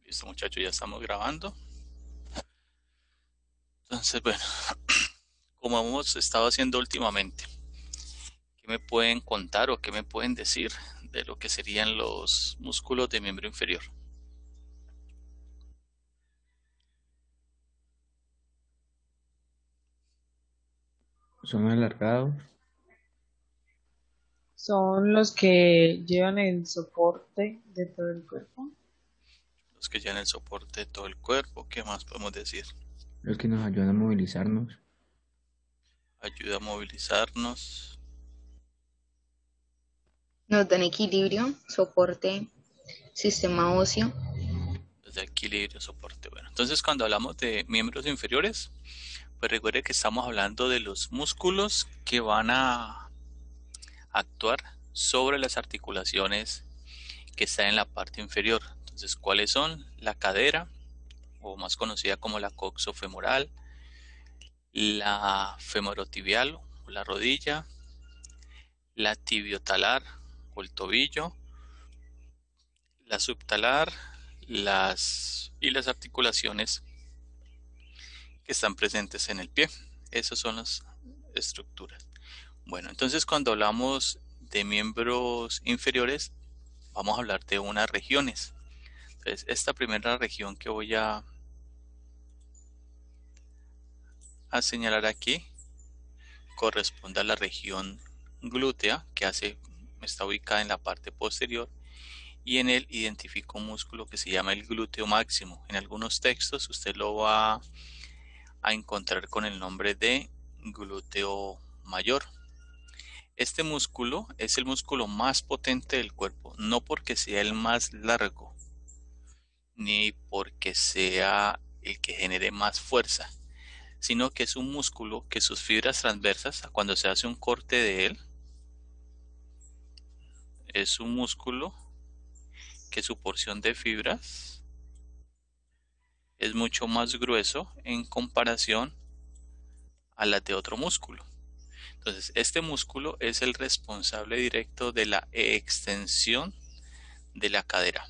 Listo, muchachos, ya estamos grabando. Entonces, bueno, como hemos estado haciendo últimamente, ¿qué me pueden contar o qué me pueden decir de lo que serían los músculos de miembro inferior? Son alargados, Son los que llevan el soporte de todo el cuerpo. Los que llevan el soporte de todo el cuerpo, ¿qué más podemos decir? los que nos ayudan a movilizarnos. Ayuda a movilizarnos, Nos dan equilibrio, soporte, sistema óseo. desde equilibrio, soporte. Bueno, entonces cuando hablamos de miembros inferiores, pues recuerde que estamos hablando de los músculos que van a actuar sobre las articulaciones que están en la parte inferior. Entonces, ¿cuáles son? La cadera, o más conocida como la coxofemoral, la femorotibial o la rodilla, la tibiotalar o el tobillo, la subtalar, las articulaciones que están presentes en el pie. Esas son las estructuras. Bueno, entonces cuando hablamos de miembros inferiores, vamos a hablar de unas regiones. Entonces, esta primera región que voy a señalar aquí corresponde a la región glútea, está ubicada en la parte posterior, y en él identifico un músculo que se llama el glúteo máximo. En algunos textos usted lo va a encontrar con el nombre de glúteo mayor. Este músculo es el músculo más potente del cuerpo, no porque sea el más largo, ni porque sea el que genere más fuerza, sino que es un músculo que sus fibras transversas, cuando se hace un corte de él, es un músculo que su porción de fibras es mucho más grueso en comparación a la de otro músculo. Entonces, este músculo es el responsable directo de la extensión de la cadera.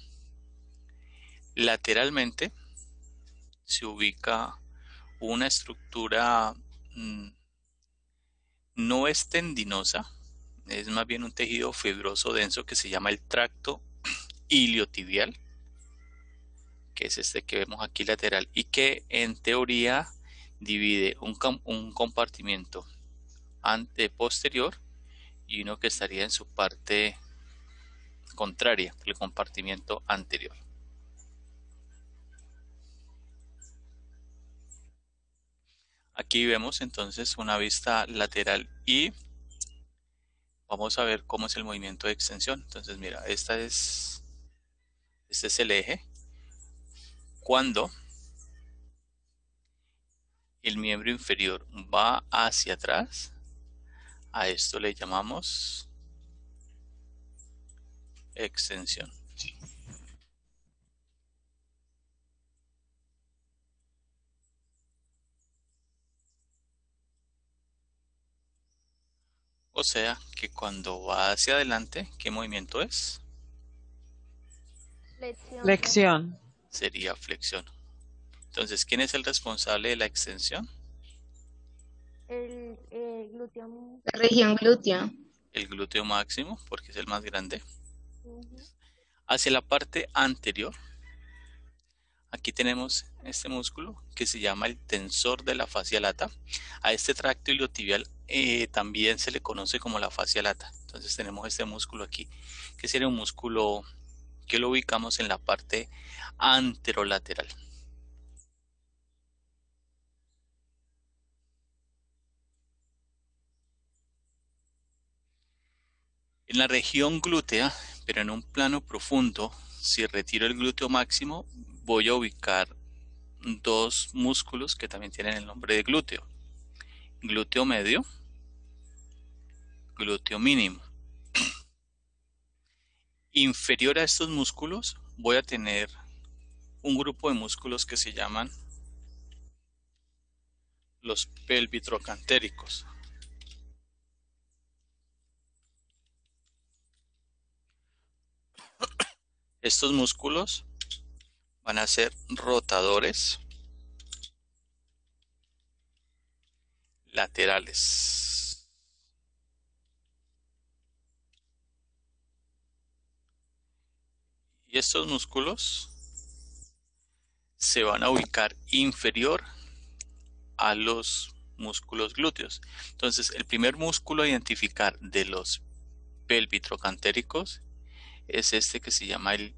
Lateralmente se ubica una estructura mm, no es tendinosa, es más bien un tejido fibroso denso que se llama el tracto iliotibial, que es este que vemos aquí lateral, y que en teoría divide un compartimiento posterior y uno que estaría en su parte contraria, el compartimiento anterior. Aquí vemos entonces una vista lateral y vamos a ver cómo es el movimiento de extensión. Entonces mira, este es el eje. Cuando el miembro inferior va hacia atrás, a esto le llamamos extensión. O sea que cuando va hacia adelante, ¿qué movimiento es? Flexión. Flexión. Sería flexión. Entonces, ¿quién es el responsable de la extensión? El glúteo. La región glútea. El glúteo máximo, porque es el más grande. Ujú. Hacia la parte anterior, aquí tenemos este músculo que se llama el tensor de la fascia lata. A este tracto iliotibial también se le conoce como la fascia lata. Entonces tenemos este músculo aquí, que sería un músculo que lo ubicamos en la parte anterolateral. En la región glútea, pero en un plano profundo, si retiro el glúteo máximo, voy a ubicar dos músculos que también tienen el nombre de glúteo. Glúteo medio, glúteo mínimo. Inferior a estos músculos voy a tener un grupo de músculos que se llaman los pelvitrocantéricos. Estos músculos van a ser rotadores laterales. Y estos músculos se van a ubicar inferior a los músculos glúteos. Entonces, el primer músculo a identificar de los pelvitrocantéricos es este que se llama el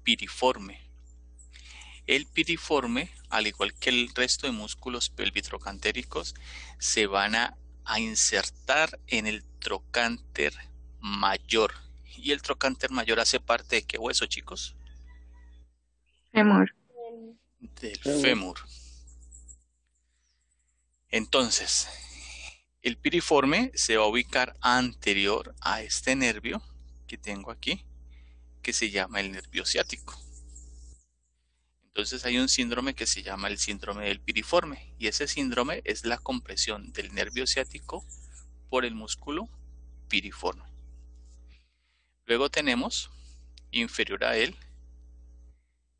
piriforme. El piriforme, al igual que el resto de músculos pelvitrocantéricos, se van a insertar en el trocánter mayor. Y el trocánter mayor hace parte de ¿qué hueso, chicos? Femur. Del fémur. Entonces, el piriforme se va a ubicar anterior a este nervio que tengo aquí, que se llama el nervio ciático. Entonces hay un síndrome que se llama el síndrome del piriforme, y ese síndrome es la compresión del nervio ciático por el músculo piriforme. Luego tenemos inferior a él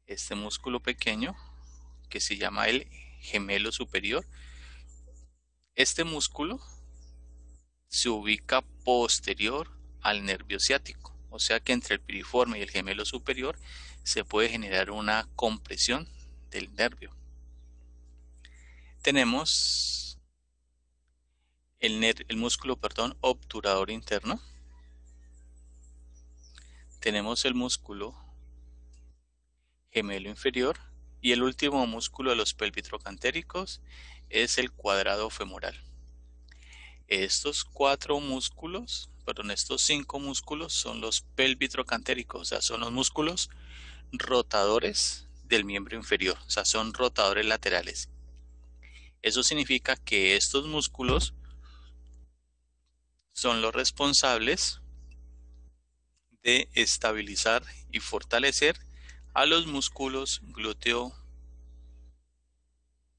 este músculo pequeño que se llama el gemelo superior. Este músculo se ubica posterior al nervio ciático, o sea que entre el piriforme y el gemelo superior se puede generar una compresión del nervio. Tenemos el músculo obturador interno. Tenemos el músculo gemelo inferior y el último músculo de los pelvitrocantéricos es el cuadrado femoral. Estos cinco músculos son los pelvitrocantéricos, o sea, son los músculos rotadores del miembro inferior, o sea, son rotadores laterales. Eso significa que estos músculos son los responsables de estabilizar y fortalecer a los músculos glúteo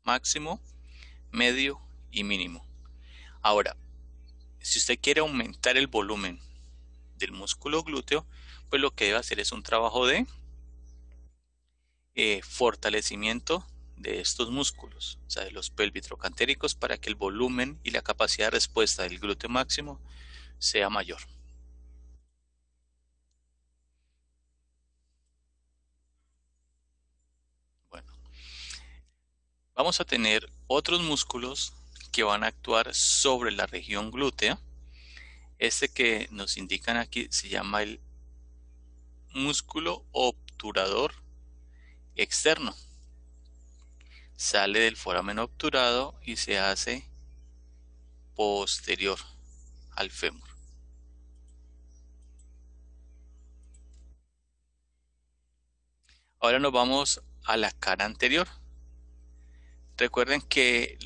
máximo, medio y mínimo. Ahora, si usted quiere aumentar el volumen del músculo glúteo, pues lo que debe hacer es un trabajo de fortalecimiento de estos músculos, o sea, de los pelvitrocantéricos, para que el volumen y la capacidad de respuesta del glúteo máximo sea mayor. Bueno, vamos a tener otros músculos que van a actuar sobre la región glútea. Este que nos indican aquí se llama el músculo obturador externo. Sale del foramen obturado y se hace posterior al fémur. Ahora nos vamos a la cara anterior. Recuerden que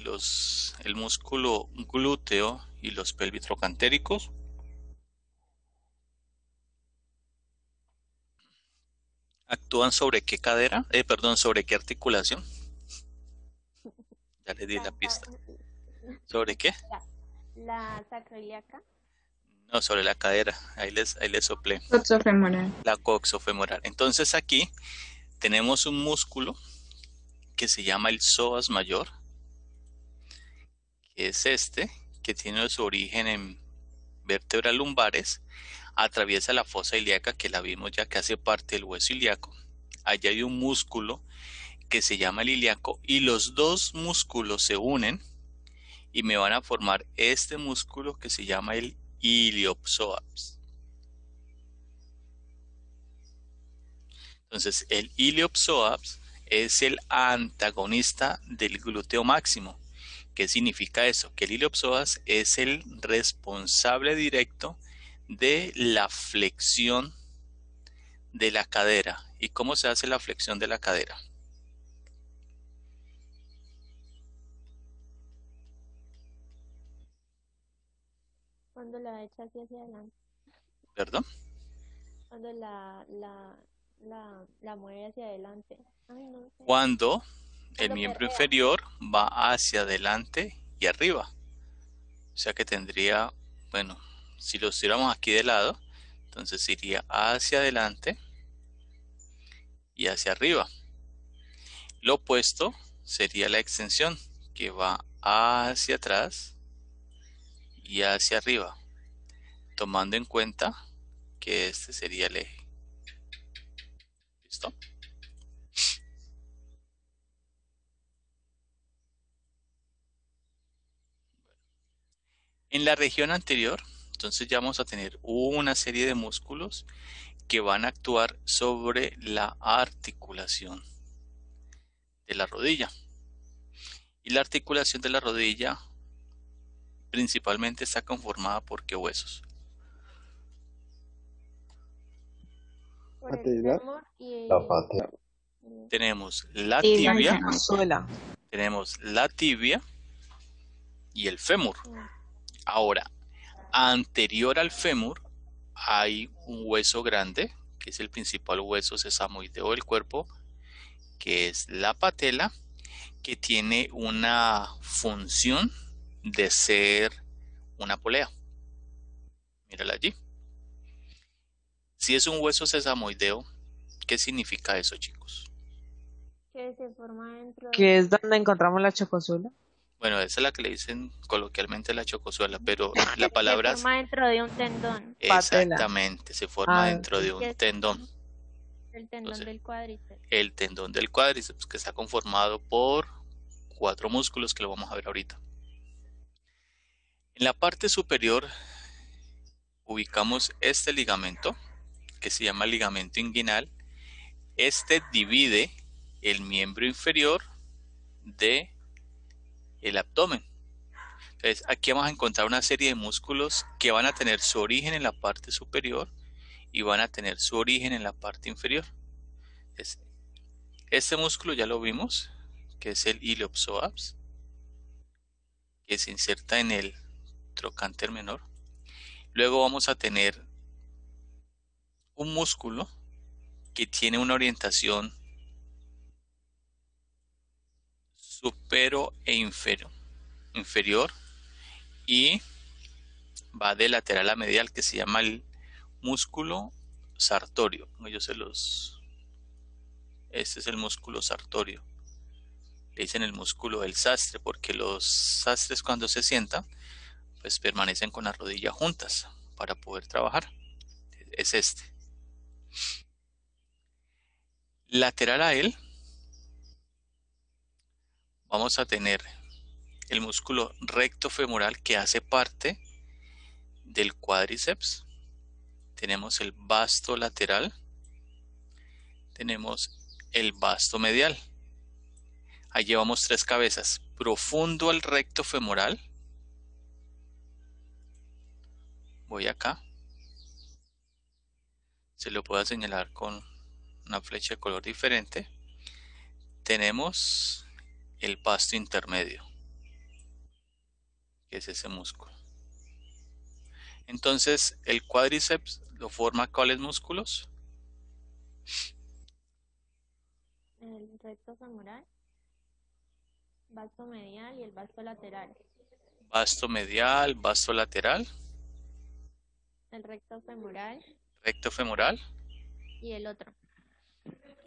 el músculo glúteo y los pelvitrocantéricos actúan sobre qué cadera, sobre qué articulación. Ya les di la pista. ¿Sobre qué? La sacroiliaca. No, sobre la cadera. Ahí les soplé. Coxofemoral. La coxofemoral. Entonces aquí tenemos un músculo que se llama el psoas mayor, que es este, que tiene su origen en vértebras lumbares, atraviesa la fosa ilíaca, que la vimos ya que hace parte del hueso ilíaco. Allá hay un músculo que se llama el ilíaco y los dos músculos se unen y me van a formar este músculo que se llama el iliopsoas. Entonces el iliopsoas es el antagonista del glúteo máximo. ¿Qué significa eso? Que el iliopsoas es el responsable directo de la flexión de la cadera. ¿Y cómo se hace la flexión de la cadera? Cuando la echa hacia adelante. ¿Perdón? Cuando la mueve hacia adelante. Ay, no sé. Cuando el Cuando miembro perrea. inferior va hacia adelante y arriba. O sea que tendría, bueno, si lo estuviéramos aquí de lado, entonces iría hacia adelante y hacia arriba. Lo opuesto sería la extensión, que va hacia atrás y hacia arriba, tomando en cuenta que este sería el eje. ¿Listo? En la región anterior, entonces ya vamos a tener una serie de músculos que van a actuar sobre la articulación de la rodilla. Y la articulación de la rodilla principalmente está conformada por ¿qué huesos? Por el Patela. fémur y La pata. Tenemos la Y tibia, la suela. tenemos la tibia y el fémur. sí. Ahora, anterior al fémur hay un hueso grande, que es el principal hueso sesamoideo del cuerpo, que es la patela, que tiene una función de ser una polea. Mírala allí. Si es un hueso sesamoideo, ¿qué significa eso, chicos? Que se forma dentro Que es donde encontramos la chocosuela. Bueno, esa es la que le dicen coloquialmente la chocosuela, pero la se palabra forma dentro de un tendón, Patela. exactamente se forma Ah, dentro de que un es tendón. el tendón Entonces, del cuádriceps. el tendón del cuádriceps, que está conformado por 4 músculos que lo vamos a ver ahorita. En la parte superior ubicamos este ligamento, que se llama ligamento inguinal. Este divide el miembro inferior de el abdomen. Entonces, aquí vamos a encontrar una serie de músculos que van a tener su origen en la parte superior y van a tener su origen en la parte inferior. Entonces, este músculo ya lo vimos, que es el iliopsoas, que se inserta en el trocánter menor. Luego vamos a tener un músculo que tiene una orientación supero e inferior y va de lateral a medial, que se llama el músculo sartorio. Este es el músculo sartorio. Le dicen el músculo del sastre porque los sastres cuando se sientan pues permanecen con las rodillas juntas para poder trabajar. Es este. Lateral a él vamos a tener el músculo recto femoral que hace parte del cuádriceps. Tenemos el vasto lateral, tenemos el vasto medial. Ahí llevamos 3 cabezas: profundo al recto femoral. Voy acá. Se lo puedo señalar con una flecha de color diferente. Tenemos el vasto intermedio, que es ese músculo. Entonces, el cuádriceps lo forma ¿cuáles músculos? El recto femoral, vasto medial y el vasto lateral. Vasto medial, vasto lateral, El recto femoral recto femoral. y el otro.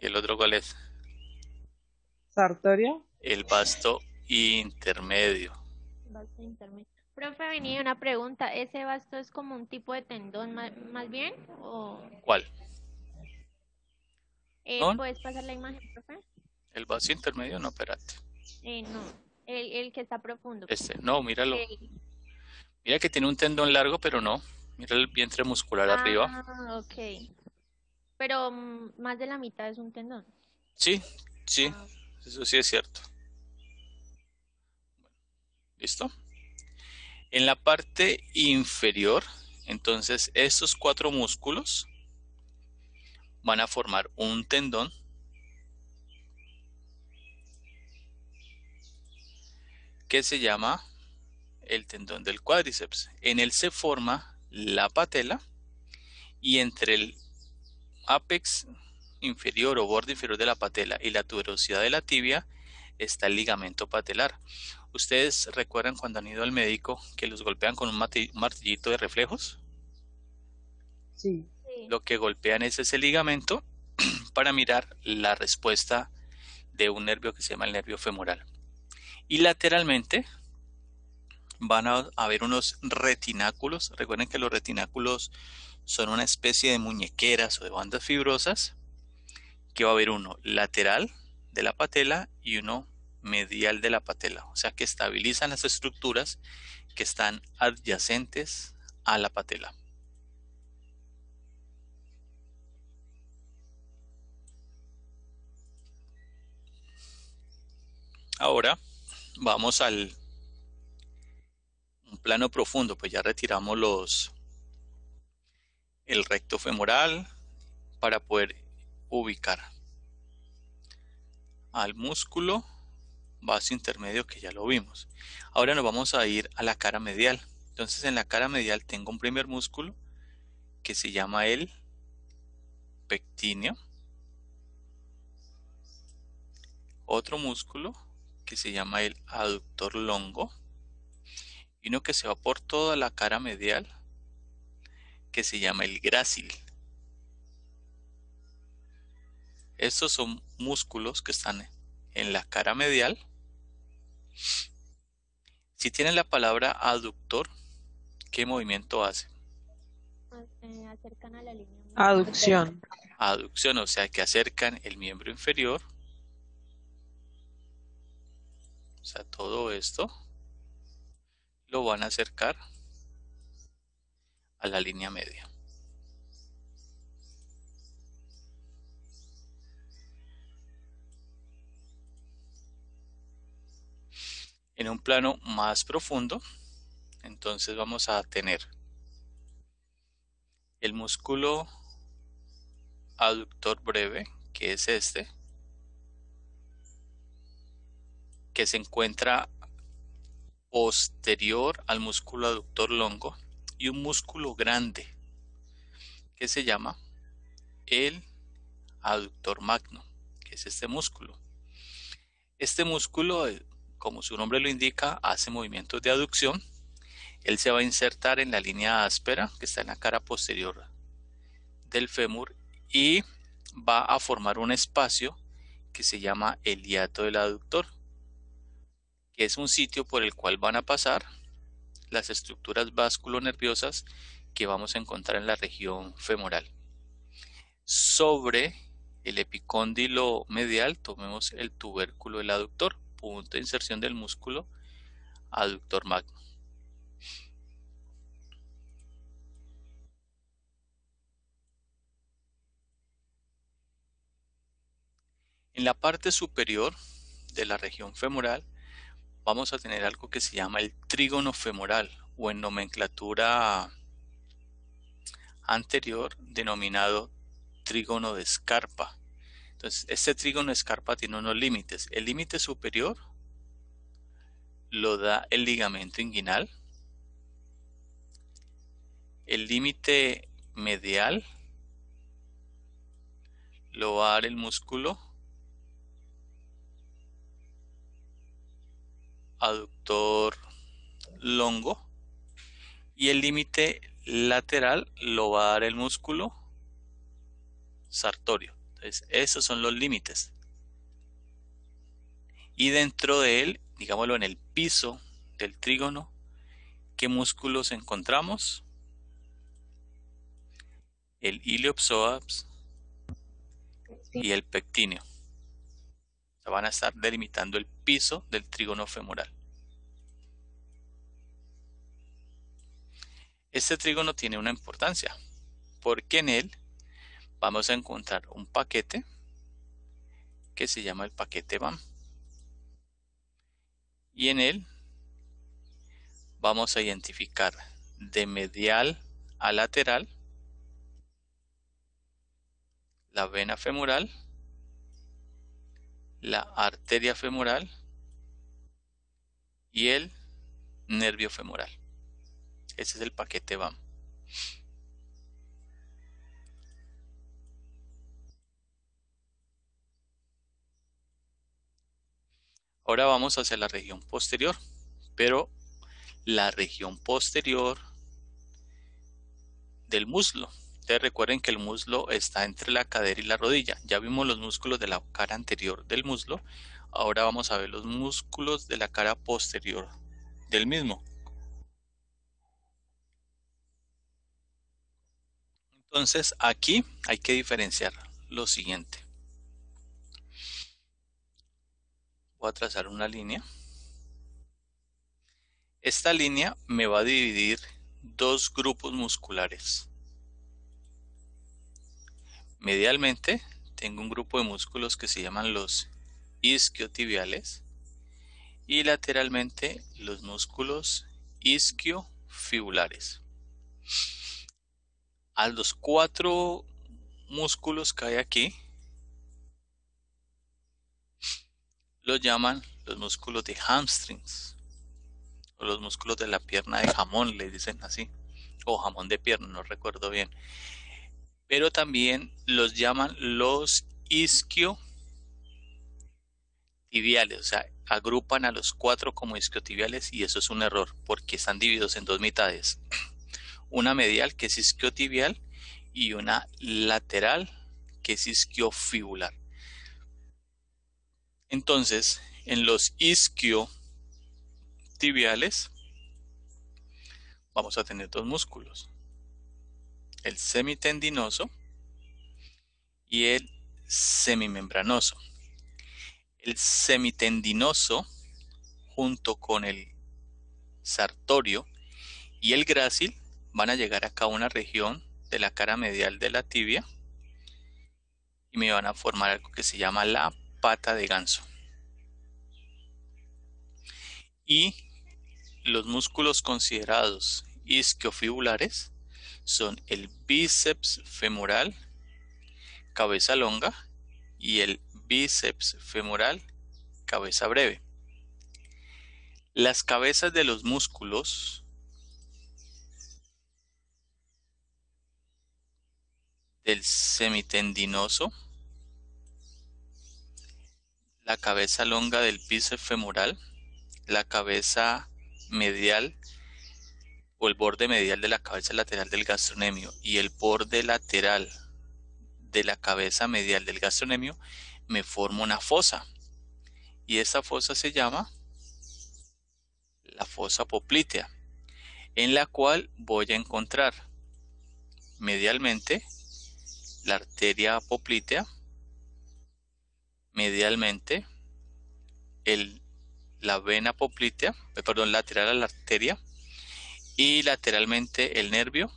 ¿Y el otro cuál es? Sartorio. El vasto intermedio. Vasto intermedio. Profe, venía una pregunta. ¿Ese vasto es como un tipo de tendón más bien? ¿O ¿Cuál? No, puedes pasar la imagen, profe? el vasto intermedio, no, espérate. No, el que está profundo. No, míralo. Mira que tiene un tendón largo, pero no. Mira el vientre muscular arriba. Ah, ok. Pero más de la mitad es un tendón. Sí, sí, Ah, eso sí es cierto. ¿Listo? En la parte inferior, entonces, estos 4 músculos van a formar un tendón que se llama el tendón del cuádriceps. En él se forma la patela y entre el ápex inferior o borde inferior de la patela y la tuberosidad de la tibia está el ligamento patelar. ¿Ustedes recuerdan cuando han ido al médico que los golpean con un martillito de reflejos? Sí. sí. Lo que golpean es ese ligamento para mirar la respuesta de un nervio que se llama el nervio femoral. Y lateralmente van a haber unos retináculos. Recuerden que los retináculos son una especie de muñequeras o de bandas fibrosas, que va a haber uno lateral de la patela y uno medial de la patela, o sea que estabilizan las estructuras que están adyacentes a la patela. Ahora vamos al un plano profundo, pues ya retiramos el recto femoral para poder ubicar al músculo vaso intermedio, que ya lo vimos. Ahora nos vamos a ir a la cara medial. Entonces en la cara medial tengo un primer músculo que se llama el pectíneo, otro músculo que se llama el aductor longo y uno que se va por toda la cara medial que se llama el grácil. Estos son músculos que están en la cara medial. Si tienen la palabra aductor, ¿qué movimiento hace? Acercan a la línea. Aducción. Aducción, o sea que acercan el miembro inferior. O sea, todo esto lo van a acercar a la línea media. En un plano más profundo, entonces vamos a tener el músculo aductor breve, que es este, que se encuentra posterior al músculo aductor longo, y un músculo grande que se llama el aductor magno, que es este músculo. Este músculo, como su nombre lo indica, hace movimientos de aducción. Él se va a insertar en la línea áspera que está en la cara posterior del fémur y va a formar un espacio que se llama el hiato del aductor, que es un sitio por el cual van a pasar las estructuras vasculonerviosas que vamos a encontrar en la región femoral. Sobre el epicóndilo medial tomemos el tubérculo del aductor, punto de inserción del músculo aductor magno. En la parte superior de la región femoral vamos a tener algo que se llama el trígono femoral, o en nomenclatura anterior denominado trígono de Scarpa. Entonces, este trígono de Scarpa tiene unos límites. El límite superior lo da el ligamento inguinal. El límite medial lo va a dar el músculo aductor longo, y el límite lateral lo va a dar el músculo sartorio. Entonces, esos son los límites. Y dentro de él, digámoslo, en el piso del trígono, ¿qué músculos encontramos? El iliopsoas y el pectíneo. O sea, van a estar delimitando el piso del trígono femoral. Este trígono tiene una importancia, porque en él vamos a encontrar un paquete que se llama el paquete BAM. Y en él vamos a identificar de medial a lateral la vena femoral, la arteria femoral y el nervio femoral. Ese es el paquete BAM. Ahora vamos hacia la región posterior, pero la región posterior del muslo. Entonces recuerden que el muslo está entre la cadera y la rodilla. Ya vimos los músculos de la cara anterior del muslo. Ahora vamos a ver los músculos de la cara posterior del mismo. Entonces aquí hay que diferenciar lo siguiente. Voy a trazar una línea. Esta línea me va a dividir dos grupos musculares. Medialmente tengo un grupo de músculos que se llaman los isquiotibiales y lateralmente los músculos isquiofibulares. A los 4 músculos que hay aquí los llaman los músculos de hamstrings o los músculos de la pierna de jamón, le dicen así, o jamón de pierna, no recuerdo bien. Pero también los llaman los isquiotibiales, o sea, agrupan a los 4 como isquiotibiales y eso es un error porque están divididos en dos mitades. Una medial que es isquiotibial y una lateral que es isquiofibular. Entonces, en los isquiotibiales vamos a tener dos músculos, el semitendinoso y el semimembranoso. El semitendinoso junto con el sartorio y el grácil van a llegar acá a una región de la cara medial de la tibia y me van a formar algo que se llama la pata de ganso. Y los músculos considerados isquiofibulares son el bíceps femoral, cabeza longa, y el bíceps femoral, cabeza breve. Las cabezas de los músculos del semitendinoso, la cabeza longa del bíceps femoral, la cabeza medial o el borde medial de la cabeza lateral del gastrocnemio y el borde lateral de la cabeza medial del gastrocnemio me forma una fosa y esta fosa se llama la fosa poplitea, en la cual voy a encontrar medialmente la arteria poplitea, medialmente la vena poplitea, lateral a la arteria, y lateralmente el nervio.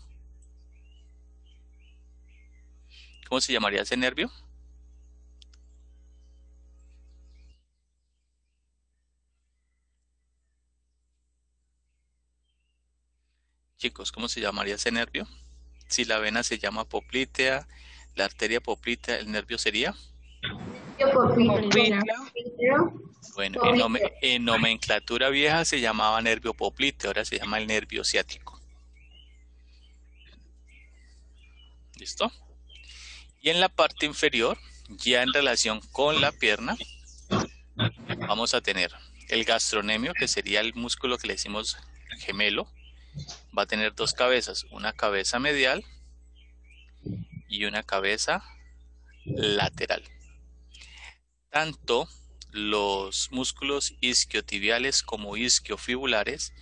¿Cómo se llamaría ese nervio? Chicos, ¿cómo se llamaría ese nervio? Si la vena se llama poplitea, la arteria poplitea, el nervio sería. Bueno, en nomenclatura vieja se llamaba nervio popliteo, ahora se llama el nervio ciático. ¿Listo? Y en la parte inferior, ya en relación con la pierna, vamos a tener el gastrocnemio, que sería el músculo que le decimos gemelo. Va a tener dos cabezas, una cabeza medial y una cabeza lateral. Tanto los músculos isquiotibiales como isquiofibulares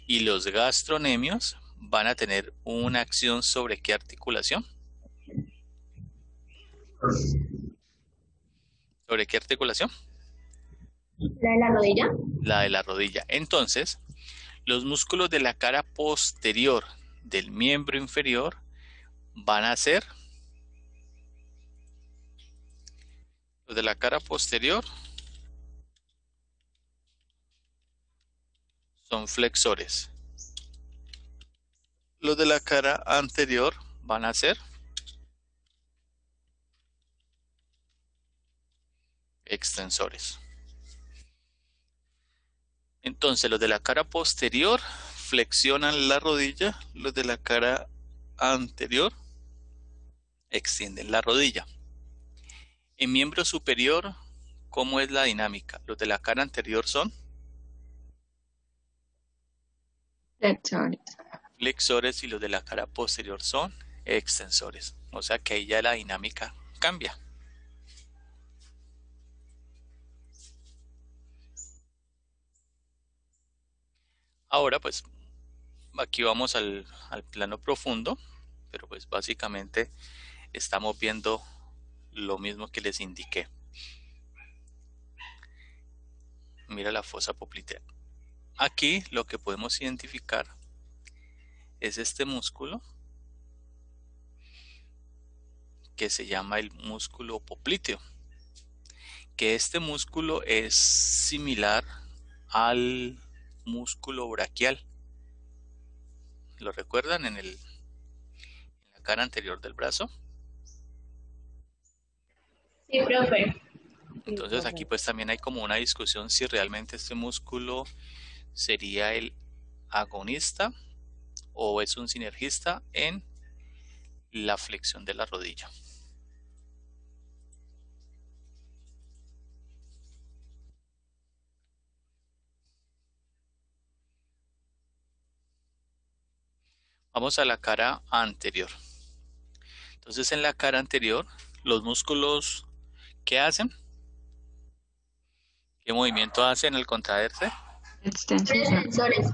y los gastronemios van a tener una acción sobre ¿qué articulación? ¿Sobre qué articulación? ¿La de la rodilla? La de la rodilla. Entonces, los músculos de la cara posterior del miembro inferior van a ser los de la cara posterior son flexores. Los de la cara anterior van a ser extensores. Entonces, los de la cara posterior flexionan la rodilla, los de la cara anterior extienden la rodilla. En miembro superior, ¿cómo es la dinámica? Los de la cara anterior son Flexores. flexores y los de la cara posterior son extensores. O sea que ahí ya la dinámica cambia. Ahora pues aquí vamos al plano profundo, pero pues básicamente estamos viendo lo mismo que les indiqué. Mira la fosa poplitea. Aquí lo que podemos identificar es este músculo que se llama el músculo popliteo, que este músculo es similar al músculo braquial. ¿Lo recuerdan en la cara anterior del brazo? Sí, profe. Entonces aquí pues también hay como una discusión si realmente este músculo sería el agonista o es un sinergista en la flexión de la rodilla. Vamos a la cara anterior. Entonces en la cara anterior, los músculos, ¿qué hacen? ¿Qué movimiento hacen al contraerse? Extensión. Extensores.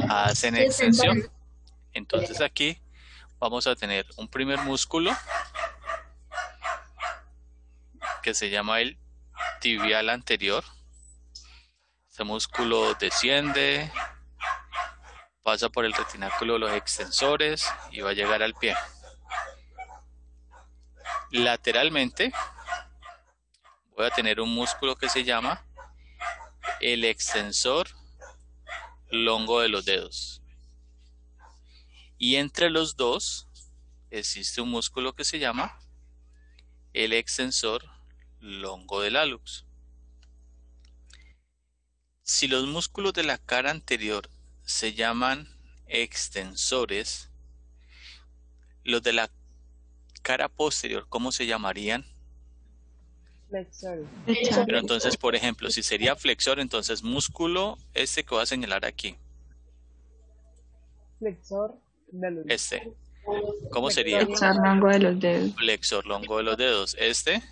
Hacen extensión. Entonces aquí vamos a tener un primer músculo que se llama el tibial anterior. Este músculo desciende, pasa por el retináculo de los extensores y va a llegar al pie. Lateralmente voy a tener un músculo que se llama el extensor longo de los dedos. Y entre los dos existe un músculo que se llama el extensor longo del hallux. Si los músculos de la cara anterior se llaman extensores, los de la cara posterior, ¿cómo se llamarían? Flexores. Pero entonces, por ejemplo, si sería flexor, entonces músculo este que voy a señalar aquí. Flexor de los Este. ¿Cómo sería? Flexor longo de los dedos. Flexor longo de los dedos. Este.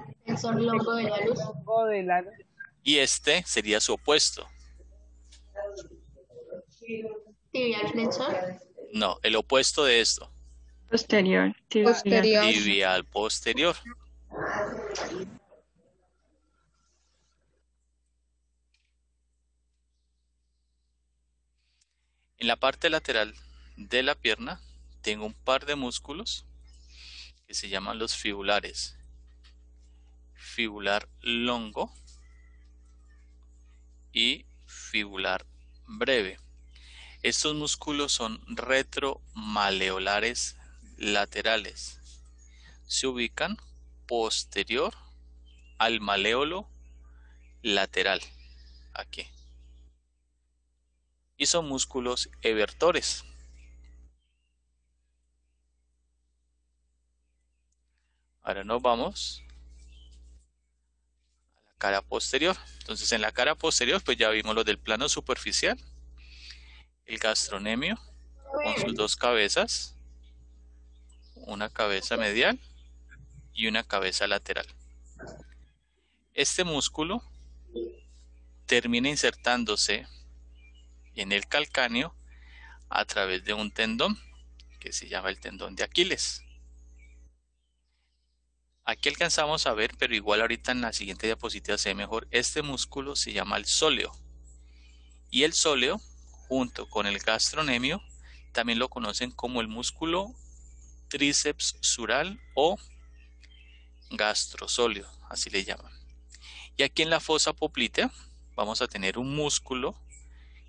Extensor longo de la luz. longo de la Y este sería su opuesto. Tibial flexor. No, el opuesto de esto. Posterior. Posterior. Tibial posterior. En la parte lateral de la pierna tengo un par de músculos que se llaman los fibulares. Fibular longo y fibular breve. Estos músculos son retromaleolares laterales. Se ubican posterior al maleolo lateral, aquí. Y son músculos evertores. Ahora nos vamos a la cara posterior. Entonces en la cara posterior pues ya vimos los del plano superficial. El gastronemio con sus dos cabezas. Una cabeza medial y una cabeza lateral. Este músculo termina insertándose en el calcáneo a través de un tendón que se llama el tendón de Aquiles. Aquí alcanzamos a ver, pero igual ahorita en la siguiente diapositiva se ve mejor, este músculo se llama el sóleo. Y el sóleo, junto con el gastronemio, también lo conocen como el músculo tríceps sural o gastrosóleo, así le llaman. Y aquí en la fosa poplitea vamos a tener un músculo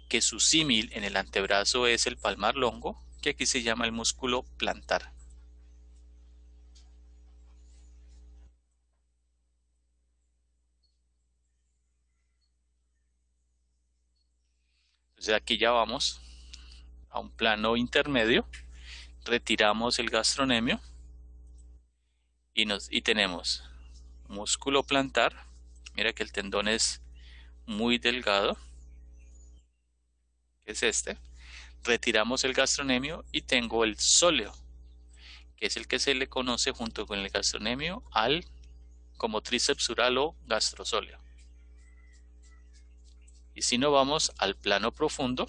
que su símil en el antebrazo es el palmar longo, que aquí se llama el músculo plantar. Entonces aquí ya vamos a un plano intermedio, retiramos el gastronemio y tenemos músculo plantar. Mira que el tendón es muy delgado, que es este. retiramos el gastrocnemio y tengo el sóleo, que es el que se le conoce junto con el gastrocnemio como tríceps sural o gastrosóleo. Y si no vamos al plano profundo,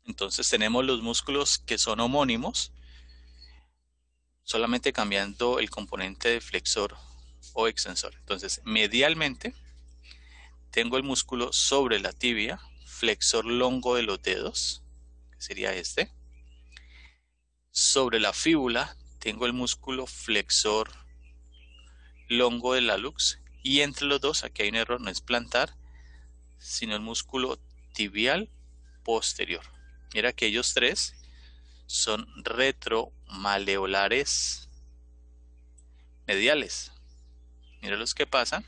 entonces tenemos los músculos que son homónimos, solamente cambiando el componente de flexor o extensor. Entonces, medialmente tengo el músculo sobre la tibia, flexor longo de los dedos, que sería este. Sobre la fíbula tengo el músculo flexor longo del hallux, y entre los dos, aquí hay un error, no es plantar, sino el músculo tibial posterior. Mira que ellos tres son retromaleolares mediales. Mira los que pasan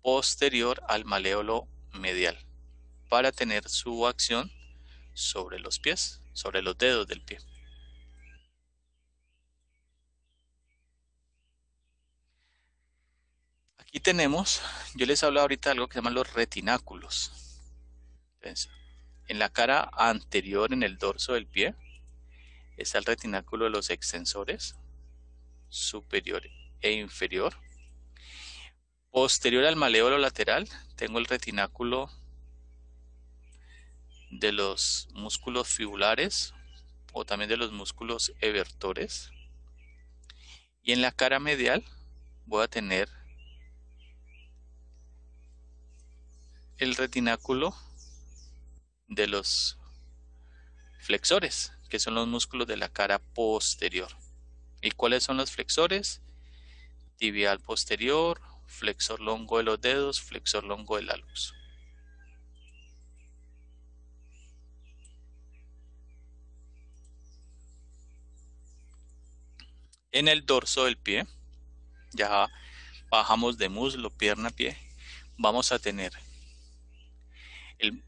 posterior al maleolo medial para tener su acción sobre los pies, sobre los dedos del pie. Aquí tenemos, yo les hablo ahorita de algo que se llaman los retináculos. Entonces, en la cara anterior, en el dorso del pie, está el retináculo de los extensores, superior e inferior. Posterior al maleolo lateral, tengo el retináculo de los músculos fibulares o también de los músculos evertores. Y en la cara medial voy a tener el retináculo de los flexores, que son los músculos de la cara posterior. ¿Y cuáles son los flexores? Tibial posterior, flexor longo de los dedos, flexor longo del hallux. En el dorso del pie, ya bajamos de muslo, pierna, pie, vamos a tener el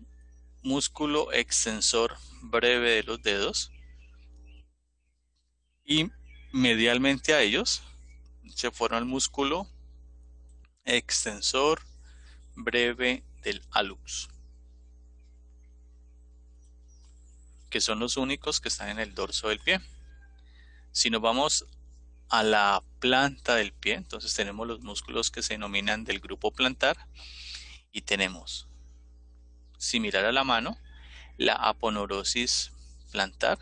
músculo extensor breve de los dedos y medialmente a ellos se forma el músculo extensor breve del hallux, que son los únicos que están en el dorso del pie. Si nos vamos a la planta del pie, entonces tenemos los músculos que se denominan del grupo plantar y tenemos, similar a la mano, la aponeurosis plantar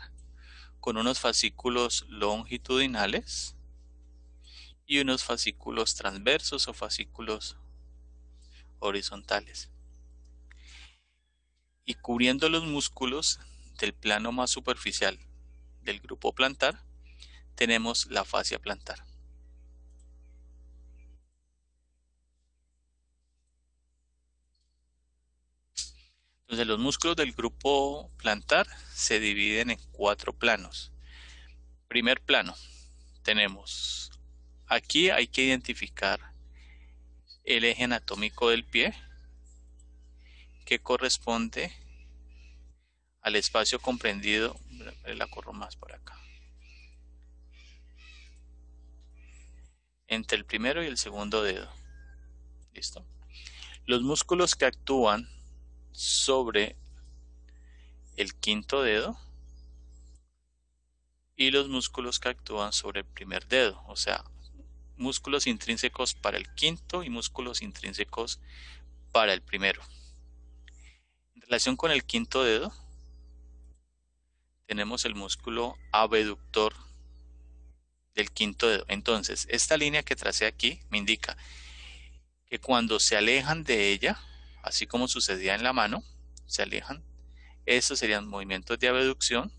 con unos fascículos longitudinales y unos fascículos transversos o fascículos horizontales. Y cubriendo los músculos del plano más superficial del grupo plantar, tenemos la fascia plantar. Entonces los músculos del grupo plantar se dividen en 4 planos. Primer plano, tenemos, aquí hay que identificar el eje anatómico del pie que corresponde al espacio comprendido, la corro más por acá, entre el primero y el segundo dedo. ¿Listo? Los músculos que actúan sobre el quinto dedo y los músculos que actúan sobre el primer dedo, o sea, músculos intrínsecos para el quinto y músculos intrínsecos para el primero. En relación con el quinto dedo, tenemos el músculo abductor del quinto dedo. Entonces, esta línea que tracé aquí me indica que cuando se alejan de ella, así como sucedía en la mano, se alejan, estos serían movimientos de abducción,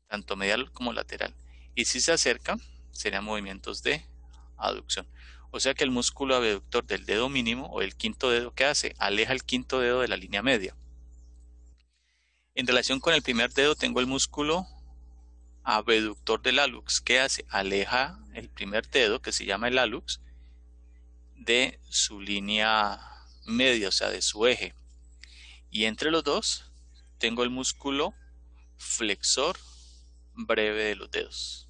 tanto medial como lateral. Y si se acercan, serían movimientos de aducción. O sea que el músculo abductor del dedo mínimo o el quinto dedo, ¿qué hace? Aleja el quinto dedo de la línea media. En relación con el primer dedo tengo el músculo abductor del hallux. ¿Qué hace? Aleja el primer dedo, que se llama el hallux, de su línea media, o sea, de su eje. Y entre los dos tengo el músculo flexor breve de los dedos,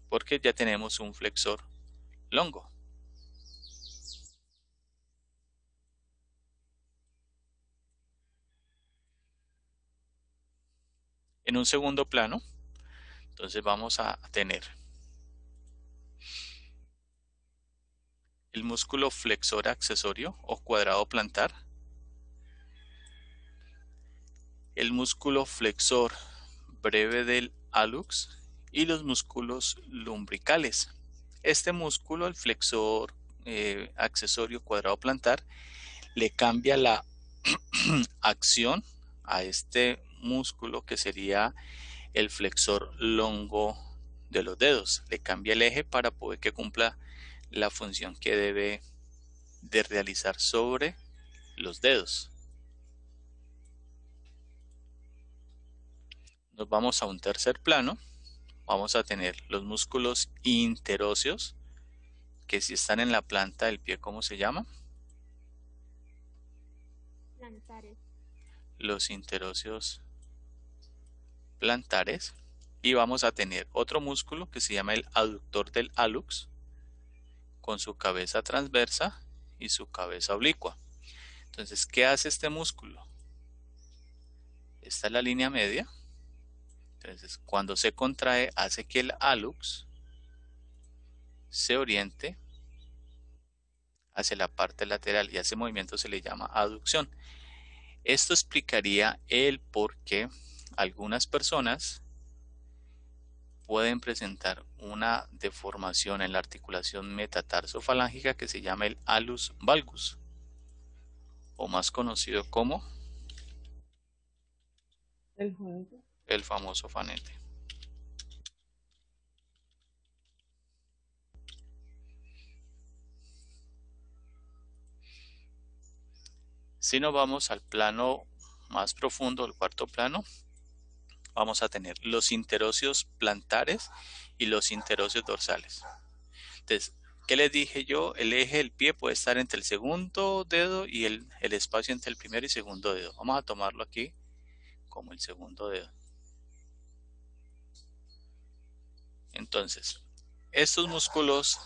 porque ya tenemos un flexor longo. En un segundo plano, entonces vamos a tener el músculo flexor accesorio o cuadrado plantar, el músculo flexor breve del hallux y los músculos lumbricales. Este músculo, el flexor accesorio cuadrado plantar, le cambia la acción a este músculo que sería el flexor longo de los dedos. Le cambia el eje para poder que cumpla la función que debe de realizar sobre los dedos. Nos vamos a un tercer plano. Vamos a tener los músculos interóseos, que si están en la planta del pie, ¿cómo se llama? Plantares. Los interóseos plantares. Y vamos a tener otro músculo que se llama el aductor del hallux, con su cabeza transversa y su cabeza oblicua. Entonces, ¿qué hace este músculo? Esta es la línea media. Entonces, cuando se contrae, hace que el hallux se oriente hacia la parte lateral y a ese movimiento se le llama aducción. Esto explicaría el por qué algunas personas pueden presentar una deformación en la articulación metatarsofalángica que se llama el hallux valgus, o más conocido como El juego. el famoso fanete. Si nos vamos al plano más profundo, el cuarto plano, vamos a tener los interóseos plantares y los interóseos dorsales. Entonces, ¿qué les dije yo? El eje del pie puede estar entre el segundo dedo y el espacio entre el primer y segundo dedo. Vamos a tomarlo aquí como el segundo dedo. Entonces, estos músculos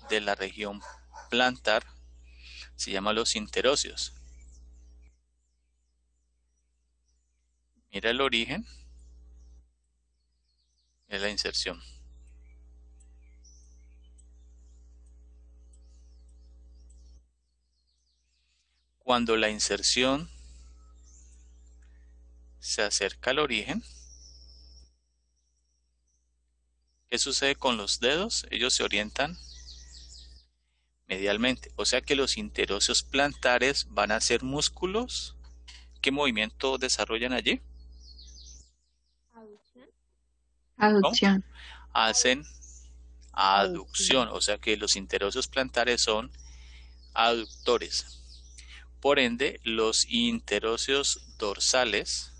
de la región plantar se llaman los interóseos. Mira el origen, es la inserción. Cuando la inserción se acerca al origen, ¿qué sucede con los dedos? Ellos se orientan medialmente, o sea que los interóseos plantares van a ser músculos. ¿Qué movimiento desarrollan allí? Aducción. Aducción. Hacen aducción, o sea que los interóseos plantares son aductores. Por ende, los interóseos dorsales,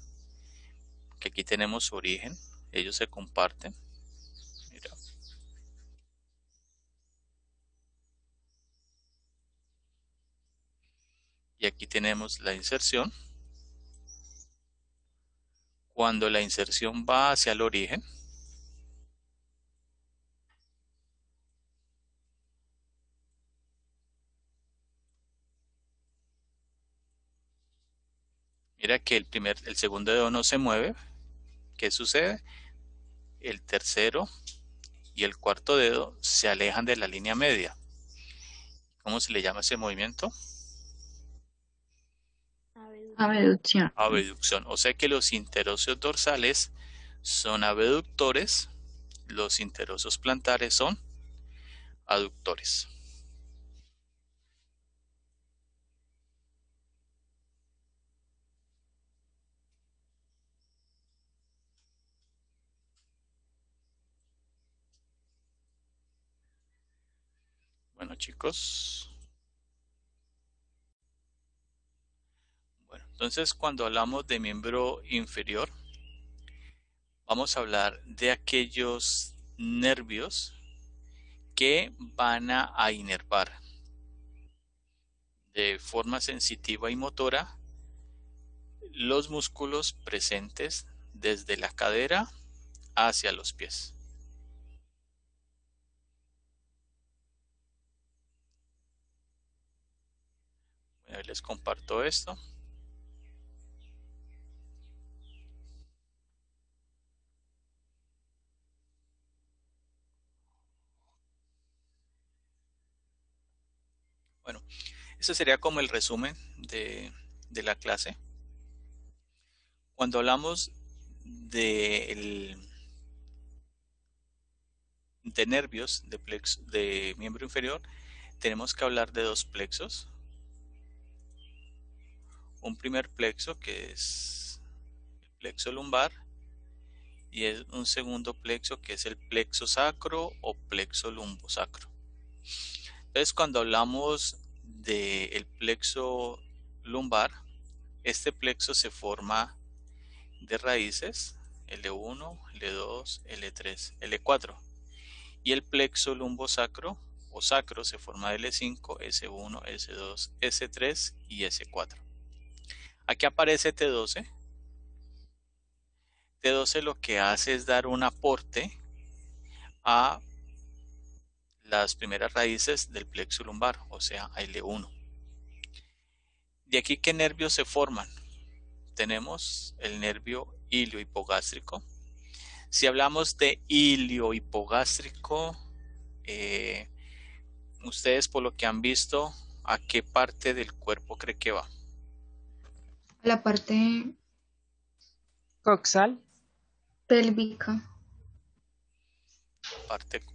que aquí tenemos su origen, ellos se comparten. Mira. Y aquí tenemos la inserción. Cuando la inserción va hacia el origen, mira que el segundo dedo no se mueve. ¿Qué sucede? El tercero y el cuarto dedo se alejan de la línea media. ¿Cómo se le llama ese movimiento? Abducción. Abducción. O sea que los interóseos dorsales son abductores, los interóseos plantares son aductores. Bueno, chicos. Bueno, entonces cuando hablamos de miembro inferior, vamos a hablar de aquellos nervios que van a inervar de forma sensitiva y motora los músculos presentes desde la cadera hacia los pies. Bueno, les comparto esto. Bueno, ese sería como el resumen de la clase. Cuando hablamos de nervios de miembro inferior, tenemos que hablar de dos plexos. Un primer plexo que es el plexo lumbar y es un segundo plexo que es el plexo sacro o plexo lumbosacro. Entonces, cuando hablamos del plexo lumbar, este plexo se forma de raíces L1, L2, L3, L4 y el plexo lumbosacro o sacro se forma de L5, S1, S2, S3 y S4. Aquí aparece T12. T12 lo que hace es dar un aporte a las primeras raíces del plexo lumbar, o sea, a L1. De aquí, ¿qué nervios se forman? Tenemos el nervio iliohipogástrico. Si hablamos de iliohipogástrico, ustedes por lo que han visto, ¿a qué parte del cuerpo cree que va? La parte Coxal. pélvica.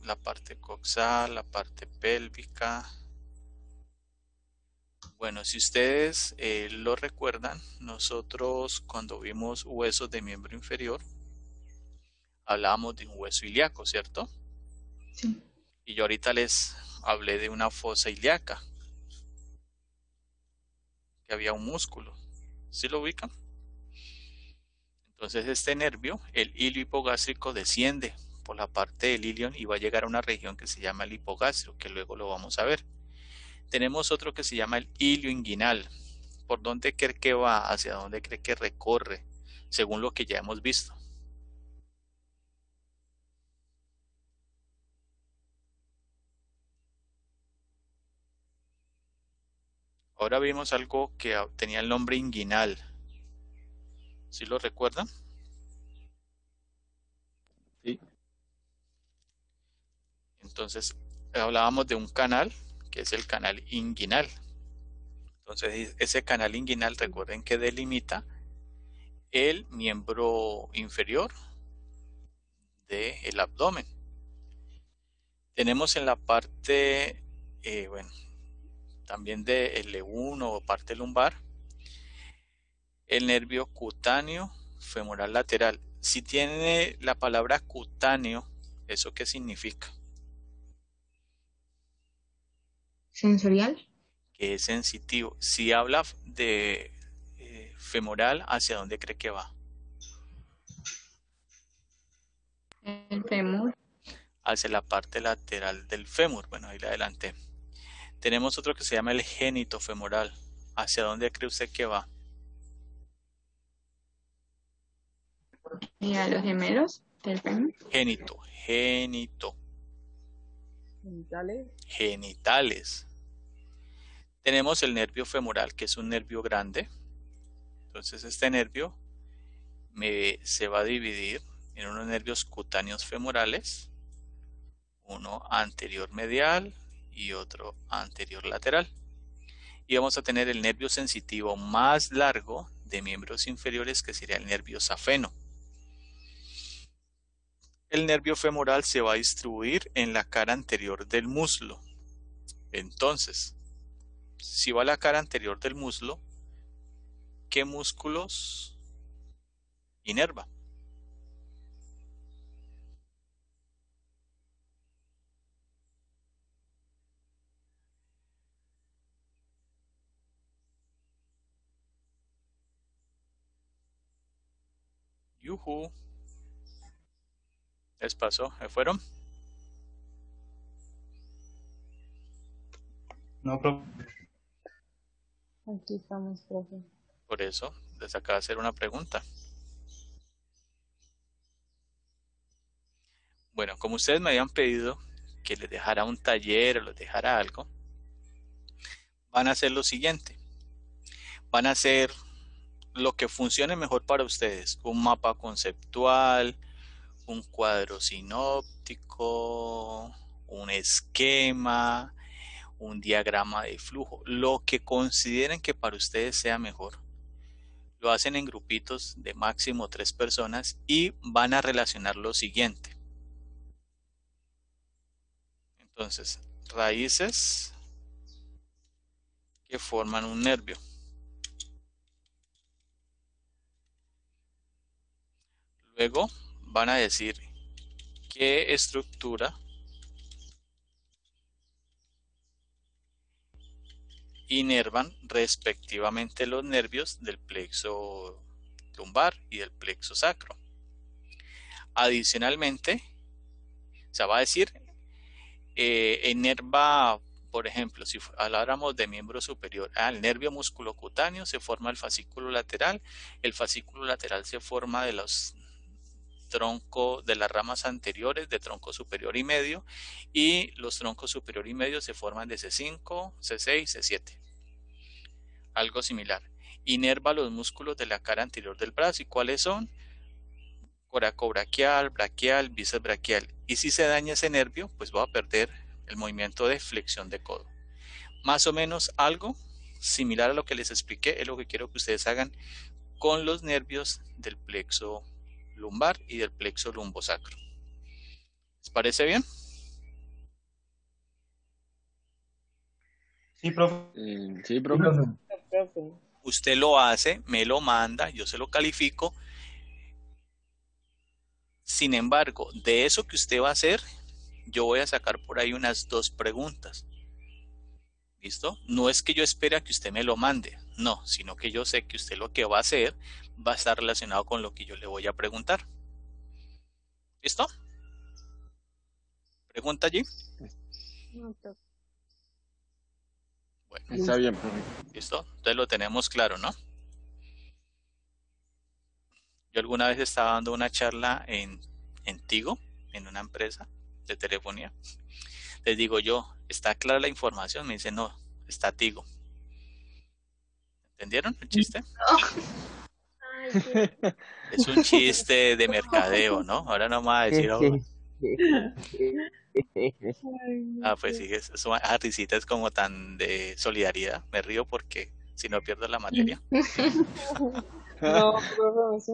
La parte coxal, la parte pélvica. Bueno, si ustedes lo recuerdan, nosotros cuando vimos huesos de miembro inferior, hablábamos de un hueso ilíaco, ¿cierto? Sí. Y yo ahorita les hablé de una fosa ilíaca, que había un músculo. ¿Sí lo ubican? Entonces este nervio, el ilio hipogástrico, desciende por la parte del ilion y va a llegar a una región que se llama el hipogástrico, que luego lo vamos a ver. Tenemos otro que se llama el ilio inguinal. ¿Por dónde cree que va? ¿Hacia dónde cree que recorre? Según lo que ya hemos visto. Ahora vimos algo que tenía el nombre inguinal. ¿Sí lo recuerdan? Sí. Entonces hablábamos de un canal que es el canal inguinal. Entonces ese canal inguinal, recuerden que delimita el miembro inferior del abdomen. Tenemos en la parte, bueno, también de L1 o parte lumbar, el nervio cutáneo femoral lateral. Si tiene la palabra cutáneo, ¿eso qué significa? Sensorial. Que es sensitivo. Si habla de femoral, ¿hacia dónde cree que va? El fémur. Hacia la parte lateral del fémur. Bueno, ahí le adelanté. Tenemos otro que se llama el génito femoral. ¿Hacia dónde cree usted que va? Y a los gemelos del fémur. Génito. Genitales. Genitales. Tenemos el nervio femoral, que es un nervio grande. Entonces este nervio se va a dividir en unos nervios cutáneos femorales, uno anterior medial y otro anterior lateral. Y vamos a tener el nervio sensitivo más largo de miembros inferiores, que sería el nervio safeno. El nervio femoral se va a distribuir en la cara anterior del muslo. Entonces, si va a la cara anterior del muslo, ¿qué músculos inerva? Yuhu. ¿Les pasó? ¿Se fueron? No, profe. Aquí estamos, profe. Por eso les acabo de hacer una pregunta. Bueno, como ustedes me habían pedido que les dejara un taller o les dejara algo, van a hacer lo siguiente. Van a hacer lo que funcione mejor para ustedes. Un mapa conceptual, un cuadro sinóptico, un esquema, un diagrama de flujo, lo que consideren que para ustedes sea mejor. Lo hacen en grupitos de máximo 3 personas y van a relacionar lo siguiente. Entonces, raíces que forman un nervio. Luego van a decir qué estructura inervan respectivamente los nervios del plexo lumbar y del plexo sacro. Adicionalmente, se va a decir, inerva, por ejemplo, si habláramos de miembro superior, al nervio musculocutáneo se forma el fascículo lateral. El fascículo lateral se forma de los troncos de las ramas anteriores de tronco superior y medio, y los troncos superior y medio se forman de C5, C6, C7. Algo similar. Inerva los músculos de la cara anterior del brazo. ¿Y cuáles son? Coracobraquial, braquial, bíceps braquial. Y si se daña ese nervio, pues va a perder el movimiento de flexión de codo. Más o menos algo similar a lo que les expliqué es lo que quiero que ustedes hagan con los nervios del plexo lumbar y del plexo lumbosacro. ¿Les parece bien? Sí, profe. Sí, profe. Profe. Usted lo hace, me lo manda, yo se lo califico. Sin embargo, de eso que usted va a hacer, yo voy a sacar por ahí unas 2 preguntas. ¿Listo? No es que yo espere a que usted me lo mande, no, sino que yo sé que usted lo que va a hacer va a estar relacionado con lo que yo le voy a preguntar. ¿Listo? ¿Pregunta allí? No, profe. Bueno, Está bien, profe. ¿listo? Entonces lo tenemos claro, ¿no? Yo alguna vez estaba dando una charla en Tigo, en una empresa de telefonía. Les digo yo, ¿está clara la información? Me dice, no, está Tigo. ¿Entendieron el chiste? Ay, sí. Es un chiste de mercadeo, ¿no? Ahora no me va a decir, oh, pues sí, esa risita es como tan de solidaridad. Me río porque si no pierdo la materia. No, profe, sí.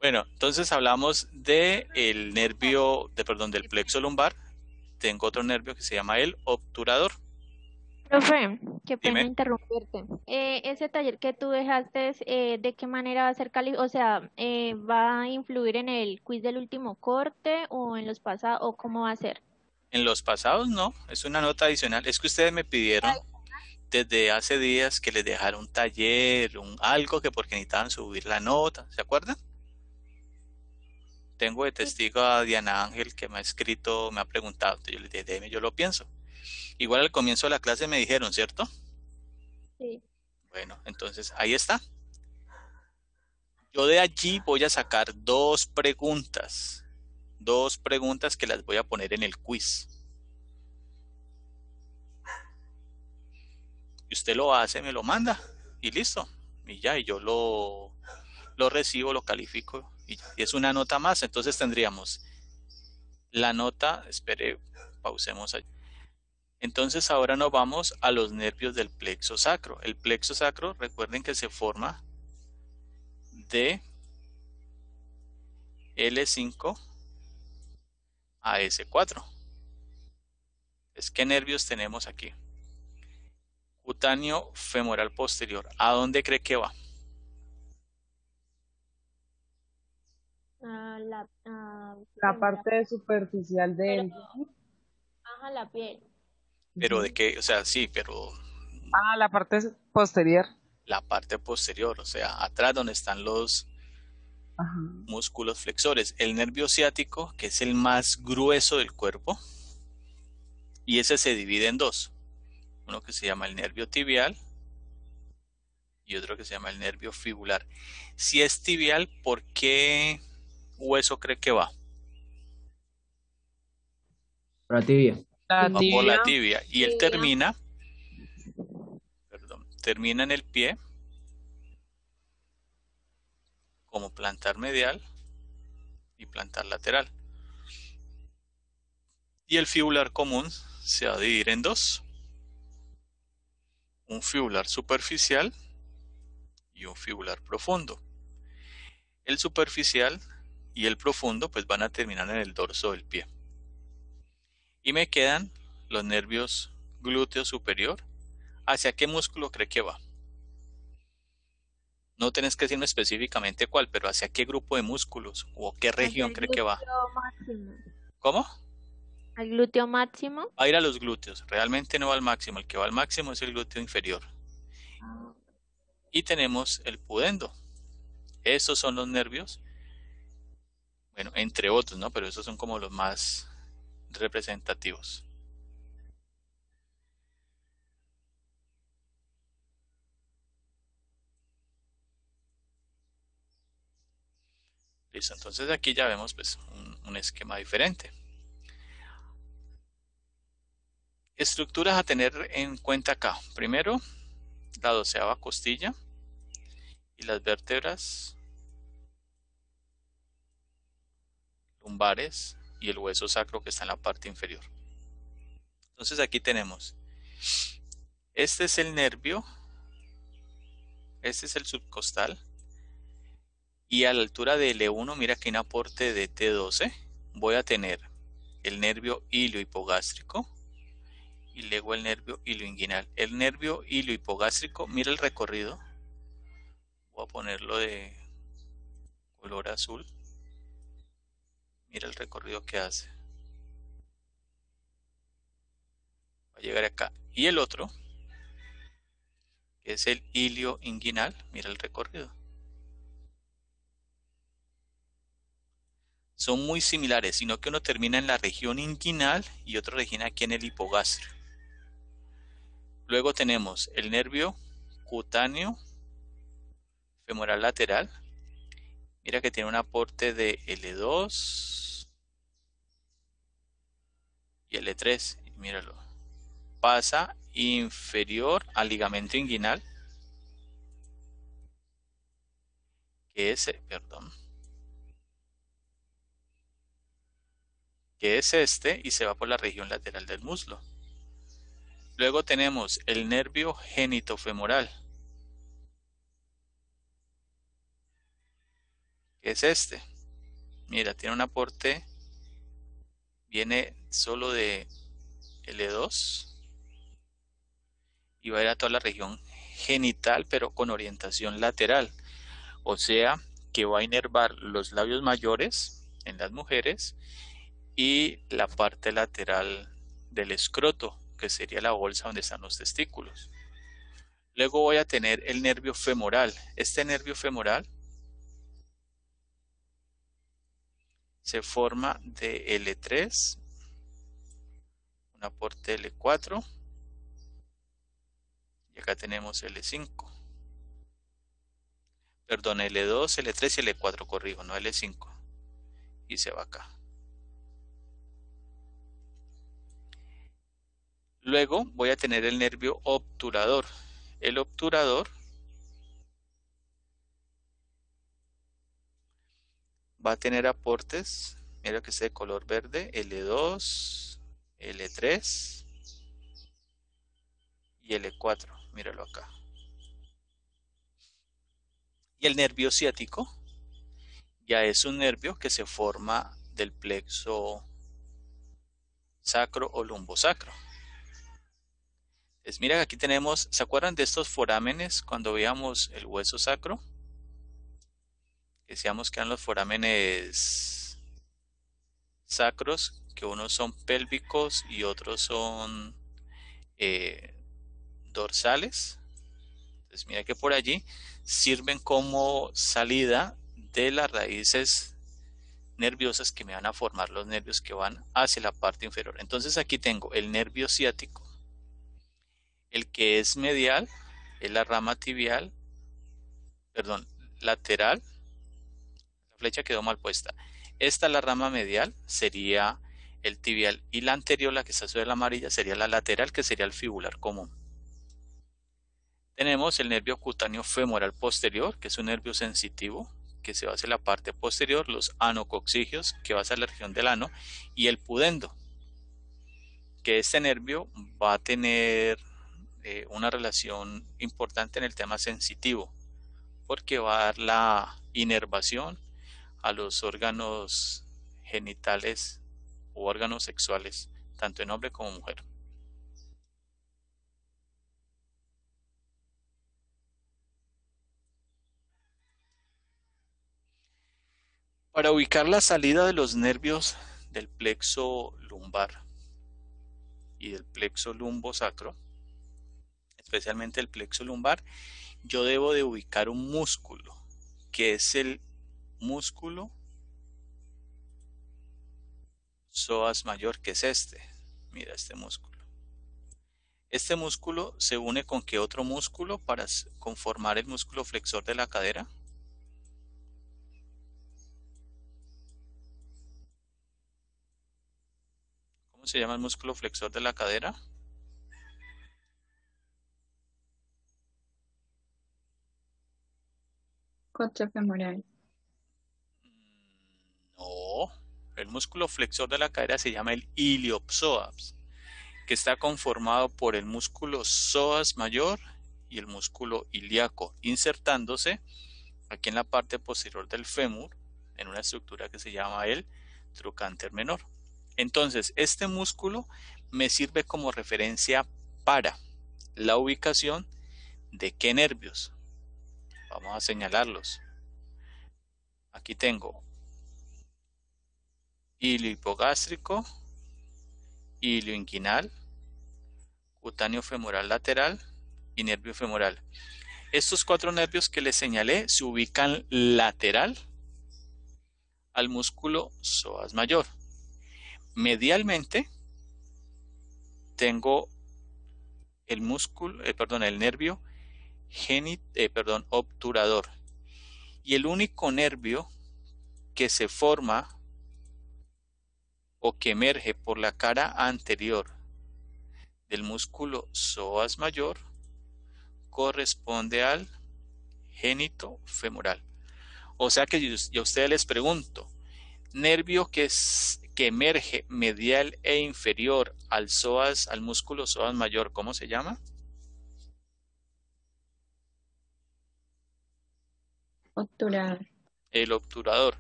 Bueno, entonces hablamos del nervio, del plexo lumbar. Tengo otro nervio que se llama el obturador. Profe, qué pena Dime. interrumpirte. Ese taller que tú dejaste, ¿de qué manera va a ser calificado? O sea, ¿va a influir en el quiz del último corte o en los pasados o cómo va a ser? En los pasados no, es una nota adicional. Es que ustedes me pidieron desde hace días que les dejara un taller, algo que porque necesitaban subir la nota, ¿se acuerdan? Tengo de testigo a Diana Ángel que me ha escrito, me ha preguntado. Entonces yo les dije, déjeme, yo lo pienso. Igual al comienzo de la clase me dijeron, ¿cierto? Sí. Bueno, entonces ahí está. Yo de allí voy a sacar 2 preguntas. 2 preguntas que las voy a poner en el quiz. Y usted lo hace, me lo manda y listo. Y ya, y yo lo recibo, lo califico y ya. Y es una nota más. Entonces tendríamos la nota, espere, pausemos allí. Entonces ahora nos vamos a los nervios del plexo sacro. El plexo sacro, recuerden que se forma de L5 a S4. ¿Qué nervios tenemos aquí? Cutáneo femoral posterior. ¿A dónde cree que va? La parte superficial de él. Ajá, la piel. Pero de qué, o sea, sí, pero La parte posterior. la parte posterior, o sea, atrás donde están los Ajá. músculos flexores. El nervio ciático, que es el más grueso del cuerpo, y ese se divide en 2. Uno que se llama el nervio tibial y otro que se llama el nervio fibular. Si es tibial, ¿por qué hueso cree que va? La tibia. La Va por la tibia. tibia. Y él Tibia. termina en el pie como plantar medial y plantar lateral. Y el fibular común se va a dividir en dos. Un fibular superficial y un fibular profundo. El superficial y el profundo pues van a terminar en el dorso del pie. Y me quedan los nervios glúteo superior. ¿Hacia qué músculo cree que va? No tenés que decirme específicamente cuál, pero ¿hacia qué grupo de músculos o qué Hacia región el cree que va? glúteo máximo. ¿Cómo? Al glúteo máximo. Va a ir a los glúteos. Realmente no va al máximo. El que va al máximo es el glúteo inferior. Y tenemos el pudendo. Esos son los nervios. Bueno, entre otros, ¿no? Pero esos son como los más representativos. Listo, entonces aquí ya vemos pues un esquema diferente. Estructuras a tener en cuenta acá. Primero, la 12ª costilla y las vértebras lumbares y el hueso sacro que está en la parte inferior. Entonces aquí tenemos, este es el nervio, este es el subcostal, y a la altura de L1, mira que hay un aporte de T12, voy a tener el nervio iliohipogástrico y luego el nervio ilioinguinal. El nervio iliohipogástrico, mira el recorrido, voy a ponerlo de color azul, mira el recorrido que hace. Va a llegar acá. Y el otro, que es el ilioinguinal, mira el recorrido. Son muy similares, sino que uno termina en la región inguinal y otro termina aquí en el hipogastrio. Luego tenemos el nervio cutáneo femoral lateral. Mira que tiene un aporte de L2 y L3. Míralo. Pasa inferior al ligamento inguinal, que es este, y se va por la región lateral del muslo. Luego tenemos el nervio genitofemoral, que es este. Mira, tiene un aporte, viene solo de L2 y va a ir a toda la región genital, pero con orientación lateral. O sea, que va a inervar los labios mayores en las mujeres y la parte lateral del escroto, que sería la bolsa donde están los testículos. Luego voy a tener el nervio femoral. Este nervio femoral se forma de L3, un aporte L4, y acá tenemos L5. Perdón, L2, L3 y L4, corrijo, no L5. Y se va acá. Luego voy a tener el nervio obturador. El obturador va a tener aportes, mira que es de color verde, L2, L3 y L4, míralo acá. Y el nervio ciático ya es un nervio que se forma del plexo sacro o lumbosacro. Entonces mira que aquí tenemos, ¿se acuerdan de estos forámenes cuando veíamos el hueso sacro? Decíamos que eran los forámenes sacros, que unos son pélvicos y otros son dorsales. Entonces mira que por allí sirven como salida de las raíces nerviosas que me van a formar los nervios que van hacia la parte inferior. Entonces aquí tengo el nervio ciático, el que es medial es la rama tibial, perdón, lateral. La flecha quedó mal puesta. Esta es la rama medial, sería el tibial, y la anterior, la que está sobre la amarilla, sería la lateral, que sería el fibular común. Tenemos el nervio cutáneo femoral posterior, que es un nervio sensitivo, que se va hacia la parte posterior, los anocoxigios, que va hacia la región del ano, y el pudendo, que este nervio va a tener una relación importante en el tema sensitivo, porque va a dar la inervación a los órganos genitales u órganos sexuales, tanto en hombre como mujer. Para ubicar la salida de los nervios del plexo lumbar y del plexo lumbosacro, especialmente el plexo lumbar, yo debo de ubicar un músculo, que es el músculo psoas mayor, que es este. Mira este músculo. Este músculo se une con qué otro músculo para conformar el músculo flexor de la cadera. ¿Cómo se llama el músculo flexor de la cadera? Costo femoral. No, el músculo flexor de la cadera se llama el iliopsoas, que está conformado por el músculo psoas mayor y el músculo ilíaco, insertándose aquí en la parte posterior del fémur, en una estructura que se llama el trocánter menor. Entonces, este músculo me sirve como referencia para la ubicación de qué nervios. Vamos a señalarlos. Aquí tengo hilio hipogástrico, hilio inguinal, cutáneo femoral lateral y nervio femoral. Estos 4 nervios que les señalé se ubican lateral al músculo psoas mayor. Medialmente tengo el músculo, el nervio obturador, y el único nervio que se forma o que emerge por la cara anterior del músculo psoas mayor corresponde al génito femoral. O sea que yo a ustedes les pregunto, nervio que emerge medial e inferior al músculo psoas mayor, ¿cómo se llama? Obturador. El obturador.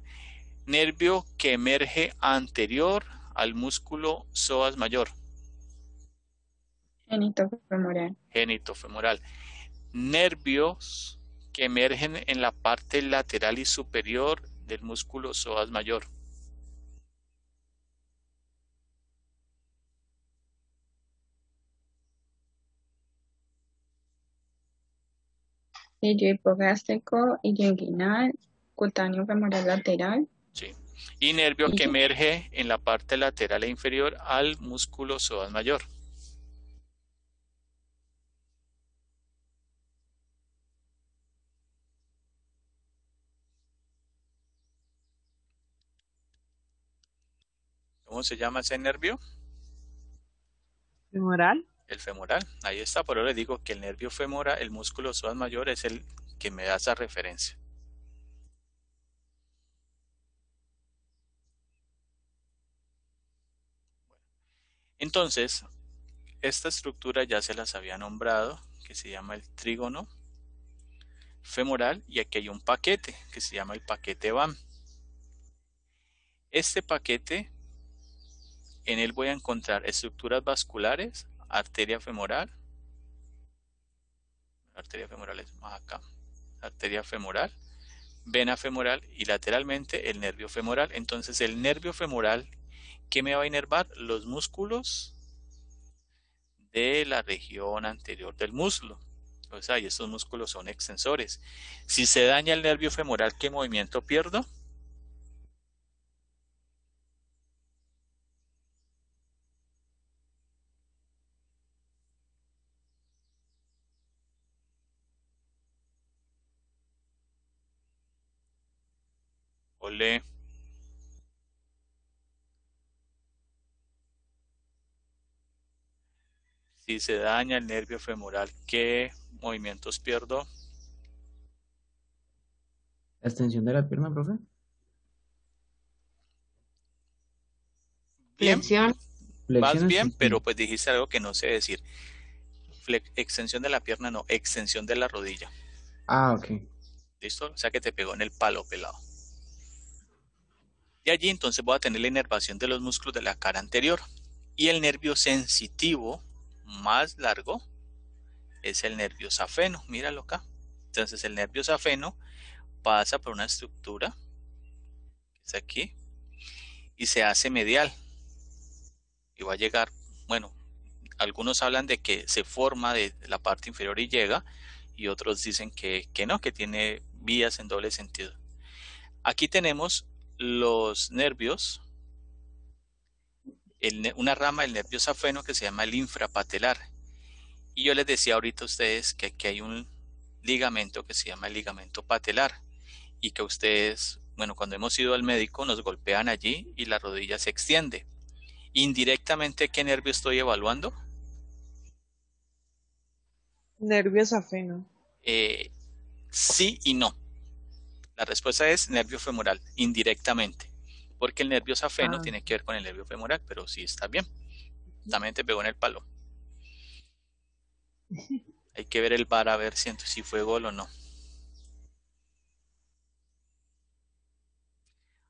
Nervio que emerge anterior al músculo psoas mayor. Génito femoral. Génito femoral. Nervios que emergen en la parte lateral y superior del músculo psoas mayor. Hilio hipogástrico, hilio inguinal, cutáneo femoral lateral. Sí. Y nervio que emerge en la parte lateral e inferior al músculo psoas mayor. ¿Cómo se llama ese nervio? Femoral. El femoral. Ahí está, por ahora les digo que el nervio femoral, el músculo psoas mayor, es el que me da esa referencia. Entonces, esta estructura ya se las había nombrado, que se llama el trígono femoral, y aquí hay un paquete que se llama el paquete BAM. Este paquete, en él voy a encontrar estructuras vasculares, arteria femoral es más acá, arteria femoral, vena femoral y lateralmente el nervio femoral. Entonces el nervio femoral, ¿qué me va a inervar? Los músculos de la región anterior del muslo. O sea, y estos músculos son extensores. Si se daña el nervio femoral, ¿qué movimiento pierdo? Ole. Si se daña el nervio femoral, ¿qué movimientos pierdo? La extensión de la pierna, profe. Bien, Flexión. Vas Flexión, bien, pero extensión. pues dijiste algo que no sé decir. Extensión de la pierna, no, extensión de la rodilla. Ah, ok. ¿Listo? O sea que te pegó en el palo pelado. De allí entonces voy a tener la inervación de los músculos de la cara anterior. Y el nervio sensitivo más largo es el nervio safeno. Míralo acá. Entonces el nervio safeno pasa por una estructura, que es aquí, y se hace medial. Y va a llegar, bueno, algunos hablan de que se forma de la parte inferior y llega, y otros dicen que no, que tiene vías en doble sentido. Aquí tenemos los nervios, una rama del nervio safeno que se llama el infrapatelar. Y yo les decía ahorita a ustedes que aquí hay un ligamento que se llama el ligamento patelar y que ustedes, bueno, cuando hemos ido al médico nos golpean allí y la rodilla se extiende. Indirectamente, ¿qué nervio estoy evaluando? Nervio safeno. Sí y no. La respuesta es nervio femoral, indirectamente. Porque el nervio safeno Ah, tiene que ver con el nervio femoral, pero sí está bien. También te pegó en el palo. Hay que ver el VAR a ver si fue gol o no.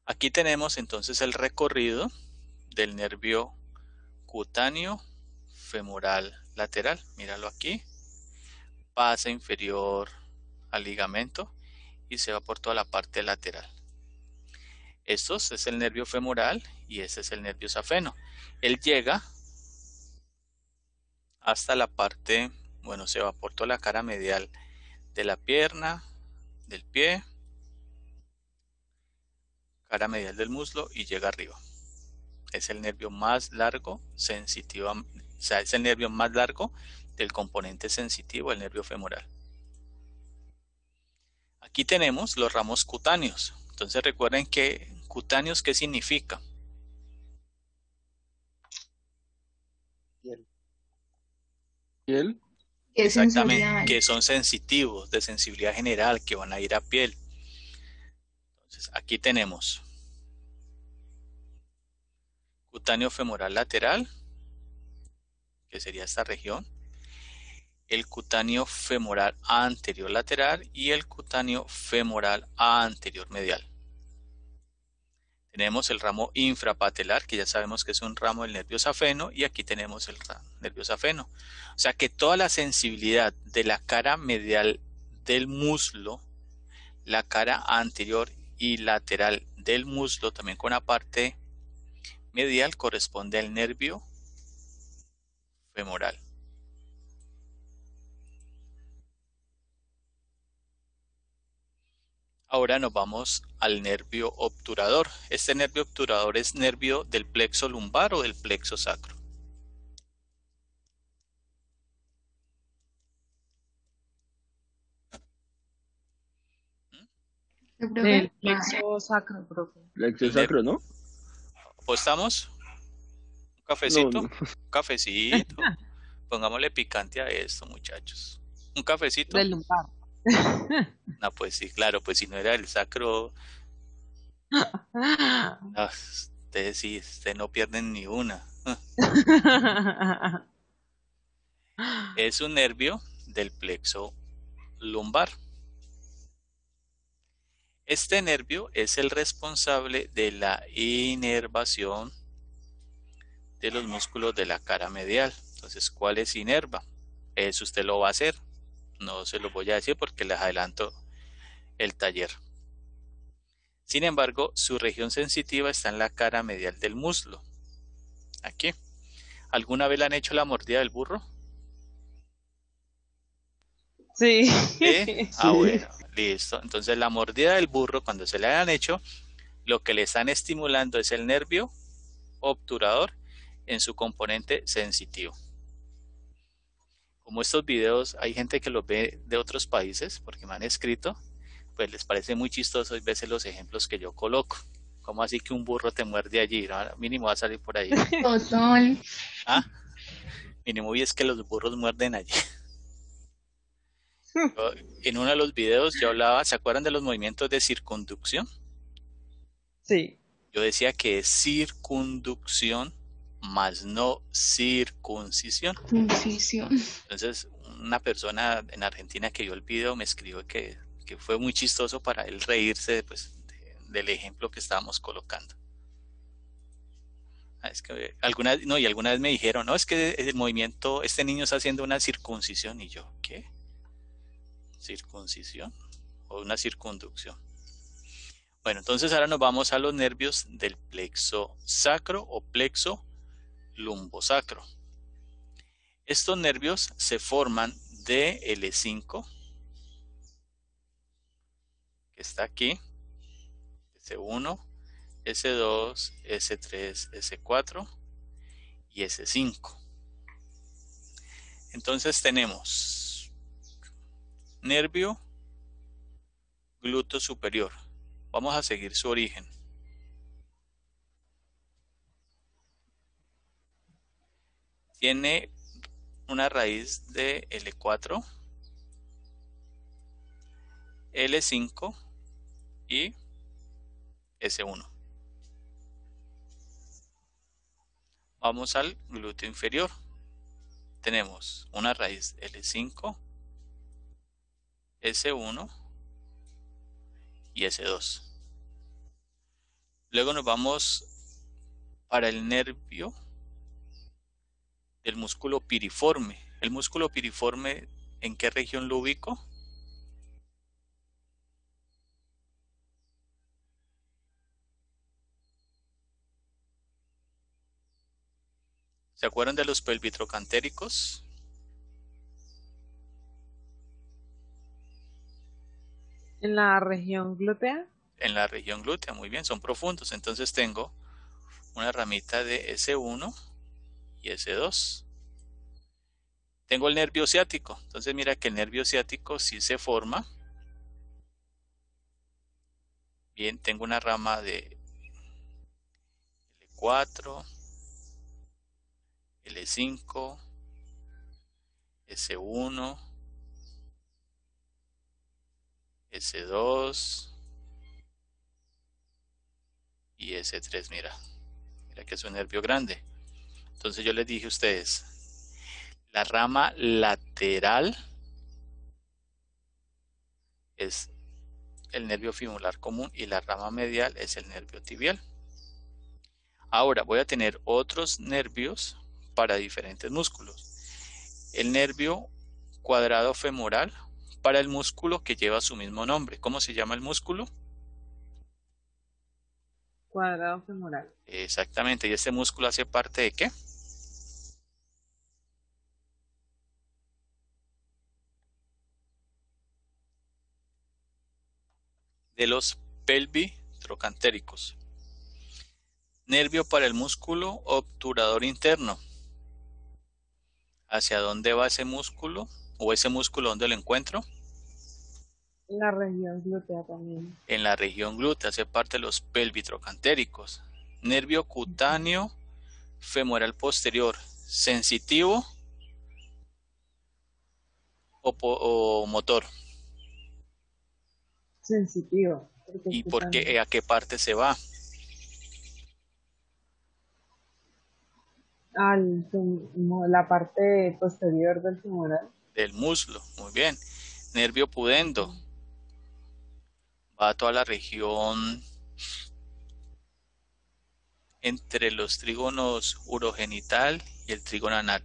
Aquí tenemos entonces el recorrido del nervio cutáneo femoral lateral. Míralo aquí. Pasa inferior al ligamento y se va por toda la parte lateral. Estos es el nervio femoral y ese es el nervio safeno. Él llega hasta la parte, bueno, se va por toda la cara medial de la pierna, del pie, cara medial del muslo y llega arriba. Es el nervio más largo, sensitivo, o sea, es el nervio más largo del componente sensitivo, el nervio femoral. Aquí tenemos los ramos cutáneos. Entonces recuerden que cutáneos, ¿qué significa? ¿Piel? ¿Qué Exactamente, sensoridad? que son sensitivos, de sensibilidad general, que van a ir a piel. Entonces aquí tenemos cutáneo femoral lateral, que sería esta región, el cutáneo femoral anterior lateral y el cutáneo femoral anterior medial. Tenemos el ramo infrapatelar, que ya sabemos que es un ramo del nervio safeno, y aquí tenemos el nervio safeno. O sea que toda la sensibilidad de la cara medial del muslo, la cara anterior y lateral del muslo, también con la parte medial, corresponde al nervio femoral. Ahora nos vamos al nervio obturador. Este nervio obturador es nervio del plexo lumbar o del plexo sacro. Yo creo del que plexo sacro, profe. Plexo sacro, ¿no? ¿Apostamos? ¿Un No, cafecito? no. Un cafecito. Pongámosle picante a esto, muchachos. ¿Un cafecito? Del lumbar. No, pues sí, claro, pues si no era el sacro, no, ustedes no pierden ni una. Es un nervio del plexo lumbar. Este nervio es el responsable de la inervación de los músculos de la cara medial. Entonces, ¿cuál es inerva? Eso usted lo va a hacer. No se lo voy a decir porque les adelanto el taller. Sin embargo, su región sensitiva está en la cara medial del muslo. Aquí. ¿Alguna vez le han hecho la mordida del burro? Sí. ¿Sí? Ah, bueno, listo. Entonces, la mordida del burro, cuando se le hayan hecho, lo que le están estimulando es el nervio obturador en su componente sensitivo. Como estos videos hay gente que los ve de otros países porque me han escrito, pues les parece muy chistoso y veces los ejemplos que yo coloco. ¿Cómo así que un burro te muerde allí? ¿No? Mínimo va a salir por ahí. total. ¿Ah? Mínimo y es que los burros muerden allí. En uno de los videos yo hablaba, ¿se acuerdan de los movimientos de circunducción? Sí. Yo decía que es circunducción más no circuncisión. Incisión. Entonces, una persona en Argentina que vio el video me escribió que fue muy chistoso para él reírse pues, del ejemplo que estábamos colocando. Es que alguna vez me dijeron, no, es que el movimiento, este niño está haciendo una circuncisión. Y yo, ¿qué? ¿Circuncisión? ¿O una circunducción? Bueno, entonces ahora nos vamos a los nervios del plexo sacro o plexo lumbosacro. Estos nervios se forman de L5, que está aquí, S1, S2, S3, S4 y S5. Entonces tenemos nervio glúteo superior. Vamos a seguir su origen. Tiene una raíz de L4, L5 y S1. Vamos al glúteo inferior. Tenemos una raíz L5, S1 y S2. Luego nos vamos para el nervio del músculo piriforme. El músculo piriforme, ¿en qué región lo ubico? ¿Se acuerdan de los pelvitrocantéricos? En la región glútea. En la región glútea, muy bien, son profundos. Entonces tengo una ramita de S1 y S2. Tengo el nervio ciático. Entonces mira que el nervio ciático sí se forma. Bien, tengo una rama de L4, L5, S1, S2 y S3. Mira que es un nervio grande. Entonces yo les dije a ustedes, la rama lateral es el nervio fibular común y la rama medial es el nervio tibial. Ahora voy a tener otros nervios para diferentes músculos. El nervio cuadrado femoral para el músculo que lleva su mismo nombre. ¿Cómo se llama el músculo? Cuadrado femoral. Exactamente. ¿Y este músculo hace parte de qué? De los pelvitrocantéricos. Nervio para el músculo obturador interno. ¿Hacia dónde va ese músculo? ¿O ese músculo dónde lo encuentro? En la región glútea también. En la región glútea, hace parte de los pelvitrocantéricos. Nervio cutáneo femoral posterior, sensitivo o motor. Sensitivo. ¿Y por qué, a qué parte se va? La parte posterior del femoral. Del muslo, muy bien. Nervio pudendo. Va a toda la región entre los trígonos urogenital y el trígono anal.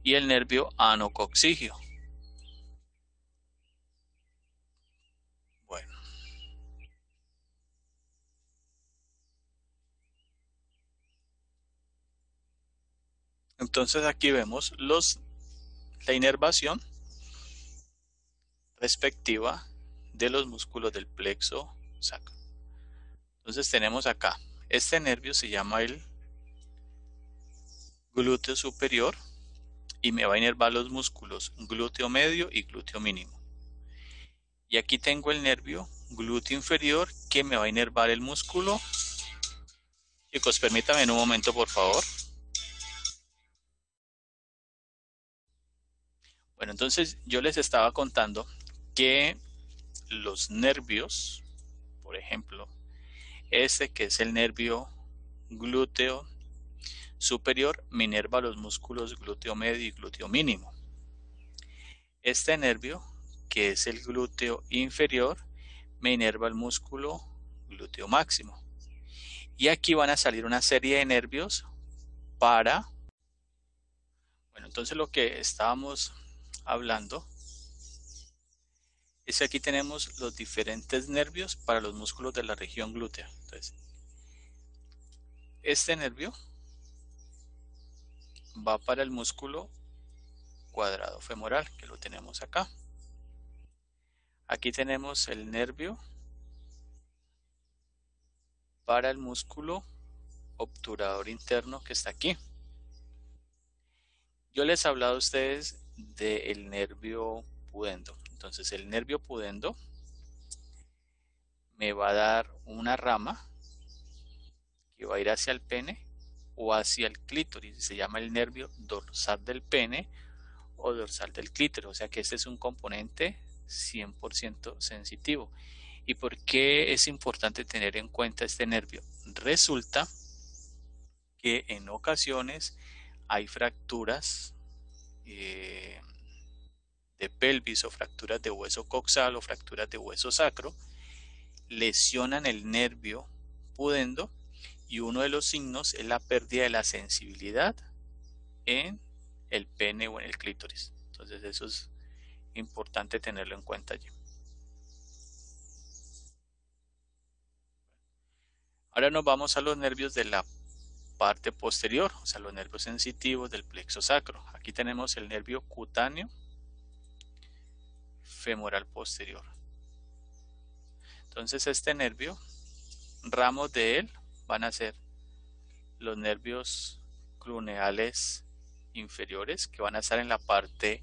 Y el nervio anococcigio. Bueno. Entonces aquí vemos la inervación respectiva de los músculos del plexo sacro. Entonces tenemos acá, este nervio se llama el glúteo superior y me va a inervar los músculos glúteo medio y glúteo mínimo. Y aquí tengo el nervio glúteo inferior que me va a inervar el músculo. Chicos, permítanme en un momento, por favor. Bueno, entonces yo les estaba contando que los nervios, por ejemplo, este que es el nervio glúteo superior me inerva los músculos glúteo medio y glúteo mínimo. Este nervio, que es el glúteo inferior, me inerva el músculo glúteo máximo. Y aquí van a salir una serie de nervios para... Bueno, entonces lo que estábamos hablando es que aquí tenemos los diferentes nervios para los músculos de la región glútea. Entonces, este nervio va para el músculo cuadrado femoral, que lo tenemos acá. Aquí tenemos el nervio para el músculo obturador interno que está aquí. Yo les he hablado a ustedes del nervio pudendo. Entonces el nervio pudendo me va a dar una rama que va a ir hacia el pene o hacia el clítoris. Se llama el nervio dorsal del pene o dorsal del clítoris. O sea que este es un componente 100% sensitivo. ¿Y por qué es importante tener en cuenta este nervio? Resulta que en ocasiones hay fracturas de pelvis o fracturas de hueso coxal o fracturas de hueso sacro, lesionan el nervio pudendo y uno de los signos es la pérdida de la sensibilidad en el pene o en el clítoris. Entonces eso es importante tenerlo en cuenta allí. Ahora nos vamos a los nervios de la parte posterior, o sea, los nervios sensitivos del plexo sacro. Aquí tenemos el nervio cutáneo femoral posterior. Entonces este nervio, ramos de él van a ser los nervios cluneales inferiores, que van a estar en la parte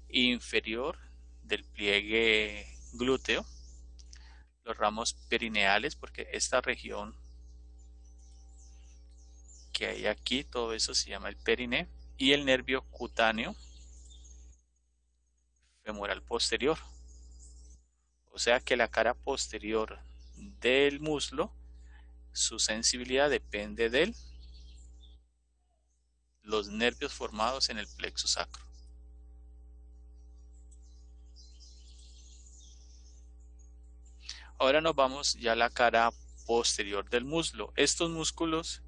inferior del pliegue glúteo, los ramos perineales, porque esta región que hay aquí, todo eso se llama el perine, y el nervio cutáneo femoral posterior. O sea que la cara posterior del muslo, su sensibilidad depende de los nervios formados en el plexo sacro. Ahora nos vamos ya a la cara posterior del muslo. Estos músculos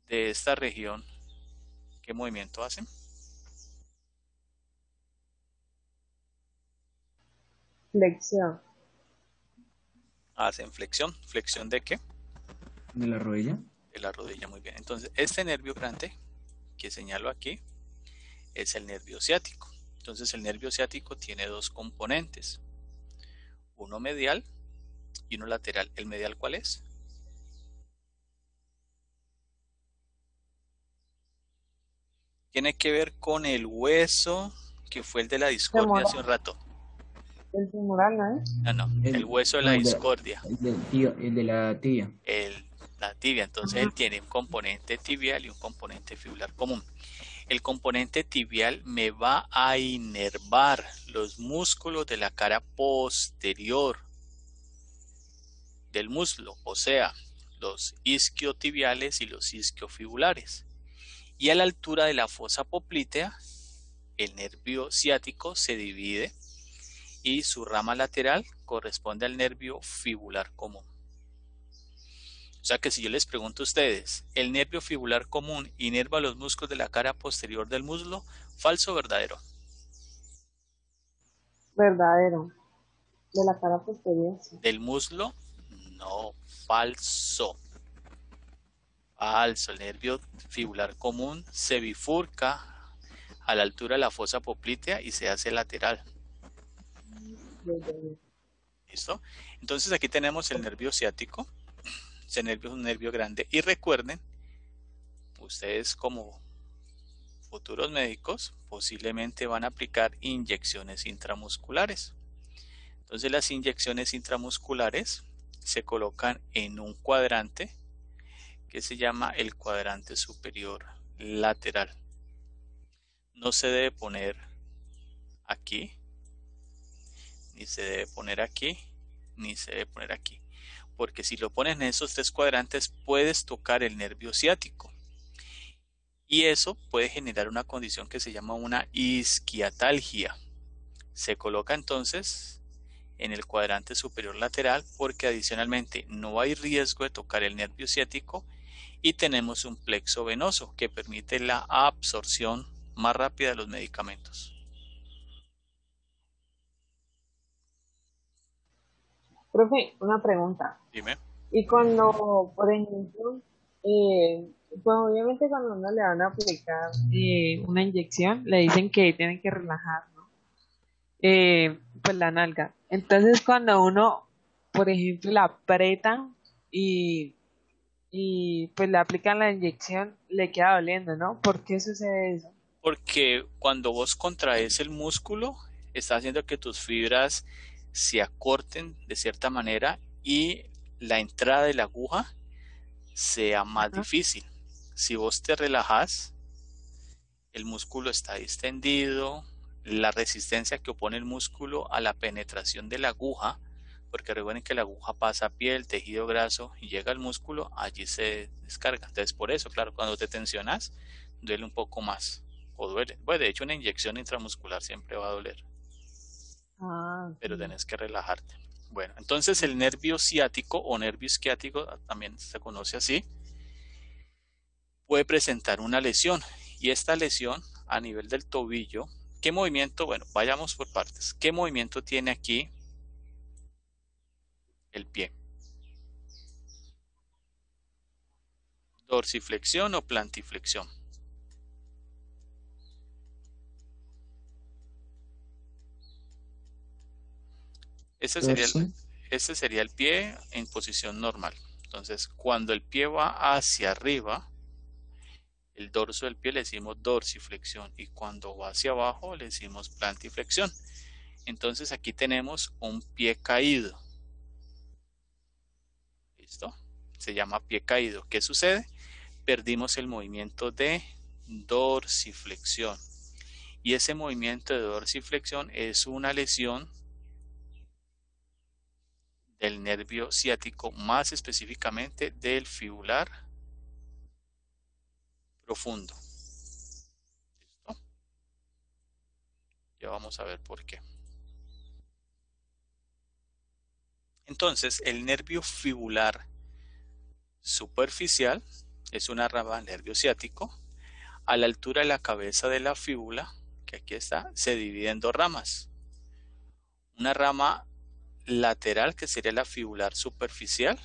de esta región, ¿qué movimiento hacen? Flexión. Hacen flexión. ¿Flexión de qué? ¿De la rodilla? De la rodilla, muy bien. Entonces, este nervio grande que señalo aquí es el nervio ciático. Entonces, el nervio ciático tiene dos componentes, uno medial y uno lateral. ¿El medial cuál es? Tiene que ver con el hueso que fue el de la discordia Femoral. hace un rato. El femoral, ¿no es? No, el hueso de la discordia. El de la tibia. La tibia. Entonces él tiene un componente tibial y un componente fibular común. El componente tibial me va a inervar los músculos de la cara posterior del muslo, o sea, los isquiotibiales y los isquiofibulares. Y a la altura de la fosa poplitea, el nervio ciático se divide y su rama lateral corresponde al nervio fibular común. O sea que si yo les pregunto a ustedes, ¿el nervio fibular común inerva los músculos de la cara posterior del muslo? ¿Falso o verdadero? Verdadero. De la cara posterior, sí. ¿Del muslo? No, falso. Falso. El nervio fibular común se bifurca a la altura de la fosa poplitea y se hace lateral. ¿Listo? Entonces aquí tenemos el nervio ciático. Ese nervio es un nervio grande. Y recuerden, ustedes como futuros médicos posiblemente van a aplicar inyecciones intramusculares. Entonces las inyecciones intramusculares se colocan en un cuadrante que se llama el cuadrante superior lateral. No se debe poner aquí, ni se debe poner aquí, ni se debe poner aquí. Porque si lo pones en esos tres cuadrantes puedes tocar el nervio ciático. y eso puede generar una condición que se llama una isquiatalgia. Se coloca entonces en el cuadrante superior lateral porque adicionalmente no hay riesgo de tocar el nervio ciático y tenemos un plexo venoso que permite la absorción más rápida de los medicamentos. Profe, una pregunta. Dime. Y cuando, por ejemplo, pues obviamente cuando uno le van a aplicar una inyección, le dicen que tienen que relajar, ¿no? Pues la nalga. Entonces cuando uno, por ejemplo, la aprieta y, y pues le aplican la inyección, le queda doliendo, ¿no? ¿Por qué sucede eso? Porque cuando vos contraes el músculo, está haciendo que tus fibras se acorten de cierta manera y la entrada de la aguja sea más Ajá. difícil. Si vos te relajas, el músculo está distendido, la resistencia que opone el músculo a la penetración de la aguja, porque recuerden que la aguja pasa piel, tejido graso y llega al músculo, allí se descarga. Entonces por eso, claro, cuando te tensionas, duele un poco más. O duele. Bueno, de hecho una inyección intramuscular siempre va a doler, Ah, pero sí. tenés que relajarte. Bueno, entonces el nervio ciático o nervio isquiático, también se conoce así, puede presentar una lesión. Y esta lesión a nivel del tobillo, ¿qué movimiento? Bueno, vayamos por partes. ¿Qué movimiento tiene aquí el pie? ¿Dorsiflexión o plantiflexión? Este Dorsi. sería el pie en posición normal. Entonces, cuando el pie va hacia arriba, el dorso del pie le decimos dorsiflexión y cuando va hacia abajo le decimos plantiflexión. Entonces aquí tenemos un pie caído. ¿Listo? Se llama pie caído. ¿Qué sucede? Perdimos el movimiento de dorsiflexión. Y ese movimiento de dorsiflexión es una lesión del nervio ciático, más específicamente del fibular profundo. ¿Listo? Ya vamos a ver por qué. Entonces, el nervio fibular superficial es una rama del nervio ciático. A la altura de la cabeza de la fíbula, que aquí está, se divide en dos ramas. Una rama lateral, que sería la fibular superficial,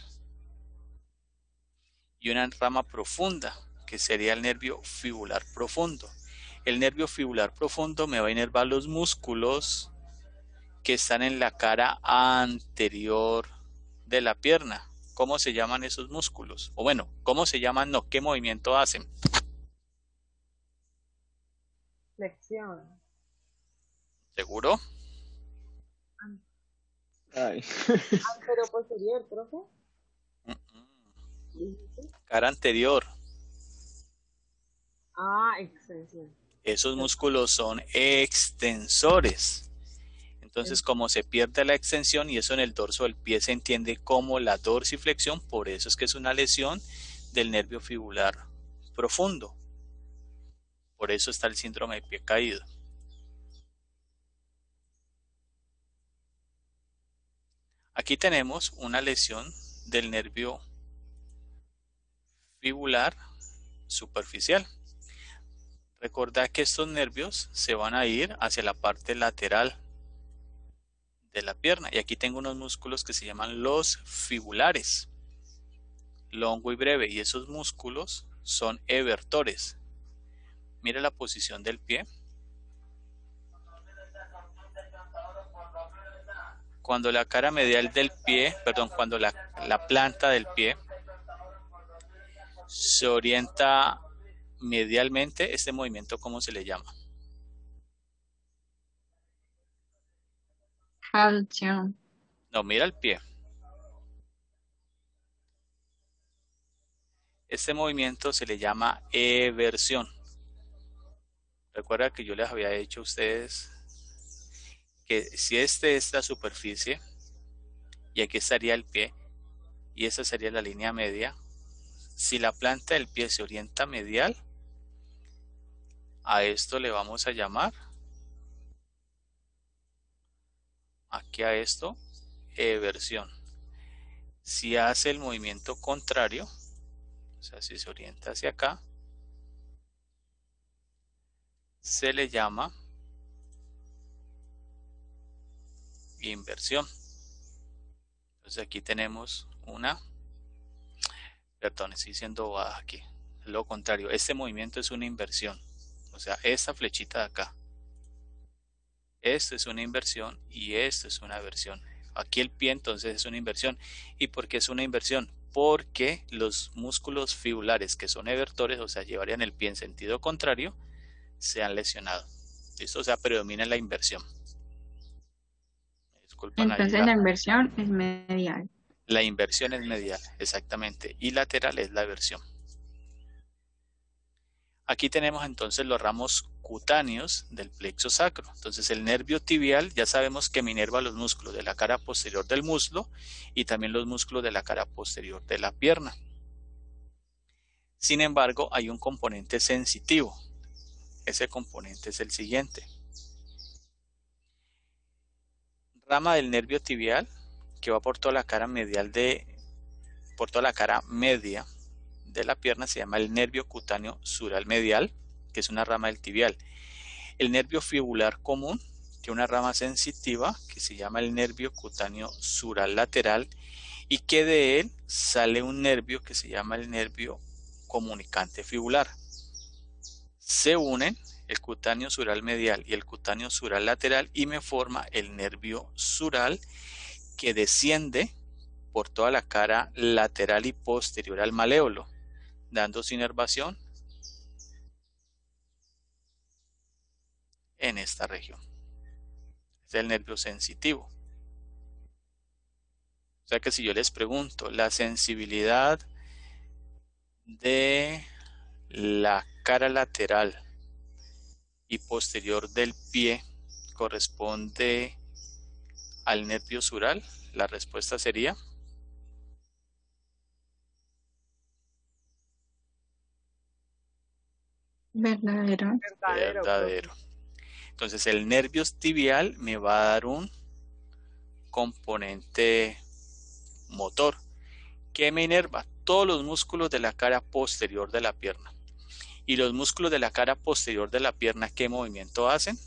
y una rama profunda, que sería el nervio fibular profundo. El nervio fibular profundo me va a inervar los músculos que están en la cara anterior de la pierna. ¿Cómo se llaman esos músculos? O bueno, ¿cómo se llaman? No, ¿qué movimiento hacen? Flexión. ¿Seguro? Ay. Pero posterior, profe. Cara anterior. Ah, extensión. Esos músculos son extensores. Entonces, como se pierde la extensión y eso en el dorso del pie se entiende como la dorsiflexión, por eso es que es una lesión del nervio fibular profundo. Por eso está el síndrome de pie caído. Aquí tenemos una lesión del nervio fibular superficial. Recordad que estos nervios se van a ir hacia la parte lateral de la pierna. Y aquí tengo unos músculos que se llaman los fibulares, longo y breve. Y esos músculos son evertores. Mira la posición del pie. Cuando la cara medial del pie, perdón, cuando la planta del pie se orienta medialmente, este movimiento, ¿cómo se le llama? Halción. No, mira el pie. Este movimiento se le llama eversión. Recuerda que yo les había dicho a ustedes que si este es la superficie y aquí estaría el pie y esa sería la línea media, si la planta del pie se orienta medial, A esto le vamos a llamar, aquí a esto, eversión. Si hace el movimiento contrario, o sea, si se orienta hacia acá, se le llama inversión. Entonces aquí tenemos una, perdón, estoy diciendo baja aquí, lo contrario, este movimiento es una inversión, o sea, esta flechita de acá, esto es una inversión y esto es una versión. Aquí el pie entonces es una inversión. ¿Y por qué es una inversión? Porque los músculos fibulares que son evertores, o sea, llevarían el pie en sentido contrario, se han lesionado. ¿Listo? O sea, predomina la inversión. Disculpan ahí Entonces la inversión es medial. la inversión es medial, exactamente, y lateral es la eversión. Aquí tenemos entonces los ramos cutáneos del plexo sacro. Entonces el nervio tibial ya sabemos que me inerva los músculos de la cara posterior del muslo y también los músculos de la cara posterior de la pierna. Sin embargo, hay un componente sensitivo. Ese componente es el siguiente. Rama del nervio tibial que va por toda la cara medial por toda la cara media de la pierna se llama el nervio cutáneo sural medial, que es una rama del tibial. El nervio fibular común tiene una rama sensitiva que se llama el nervio cutáneo sural lateral y que de él sale un nervio que se llama el nervio comunicante fibular. Se unen el cutáneo sural medial y el cutáneo sural lateral y me forma el nervio sural que desciende por toda la cara lateral y posterior al maléolo, dando su inervación en esta región. Es el nervio sensitivo. O sea que si yo les pregunto la sensibilidad de la cara lateral y posterior del pie corresponde al nervio sural, la respuesta sería Verdadero. verdadero. Entonces el nervio tibial me va a dar un componente motor que me inerva todos los músculos de la cara posterior de la pierna. Y los músculos de la cara posterior de la pierna, ¿qué movimiento hacen?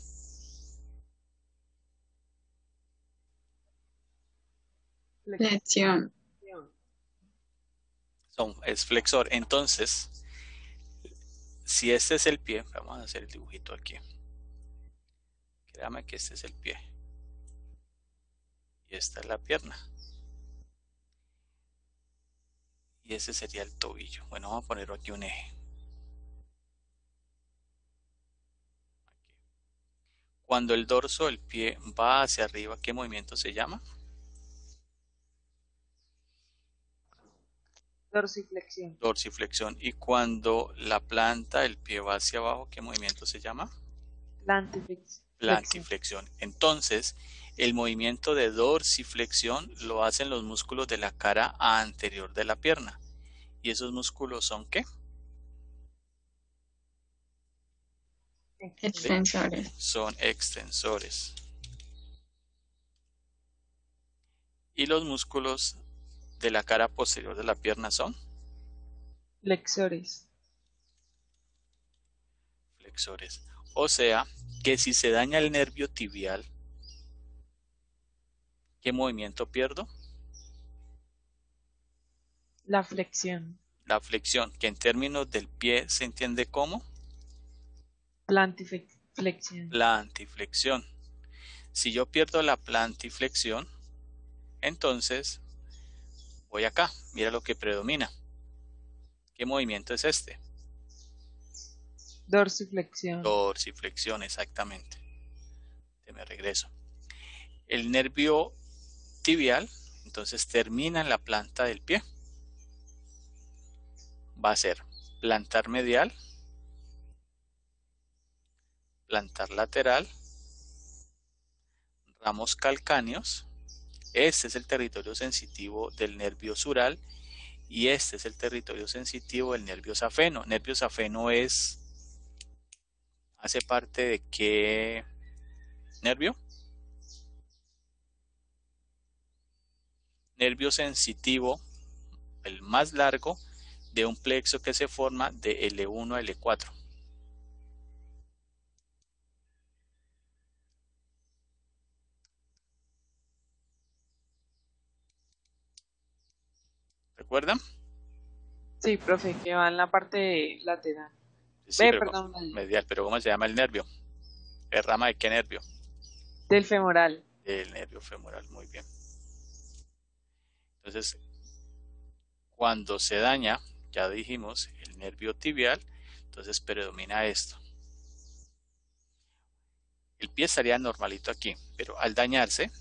Flexión. Es flexor. Entonces, si este es el pie, vamos a hacer el dibujito aquí. Créame que este es el pie. Y esta es la pierna. Y ese sería el tobillo. Bueno, vamos a poner aquí un eje. Cuando el dorso del pie va hacia arriba, ¿qué movimiento se llama? Dorsiflexión. Dorsiflexión. Y cuando la planta del pie va hacia abajo, ¿qué movimiento se llama? Plantiflexión. Plantiflexión. Entonces, el movimiento de dorsiflexión lo hacen los músculos de la cara anterior de la pierna. ¿Y esos músculos son qué? Extensores. Son extensores. Y los músculos de la cara posterior de la pierna son Flexores. flexores. O sea, que si se daña el nervio tibial, ¿qué movimiento pierdo? La flexión. La flexión, que en términos del pie se entiende como Plantiflexión. plantiflexión. Si yo pierdo la plantiflexión, entonces voy acá. Mira lo que predomina. ¿Qué movimiento es este? Dorsiflexión. Dorsiflexión, exactamente. Me regreso. El nervio tibial, entonces termina en la planta del pie. Va a ser plantar medial, plantar lateral, ramos calcáneos. Este es el territorio sensitivo del nervio sural y este es el territorio sensitivo del nervio safeno. Nervio safeno es ¿Hace parte de qué nervio? Nervio sensitivo, el más largo, de un plexo que se forma de L1 a L4. ¿Recuerdan? Sí, profe, que va en la parte lateral. Sí, pero Perdón, medial, pero ¿cómo se llama el nervio? ¿Es rama de qué nervio? del femoral. Del nervio femoral, muy bien. Entonces, cuando se daña, ya dijimos, el nervio tibial, entonces predomina esto. El pie estaría normalito aquí, pero al dañarse,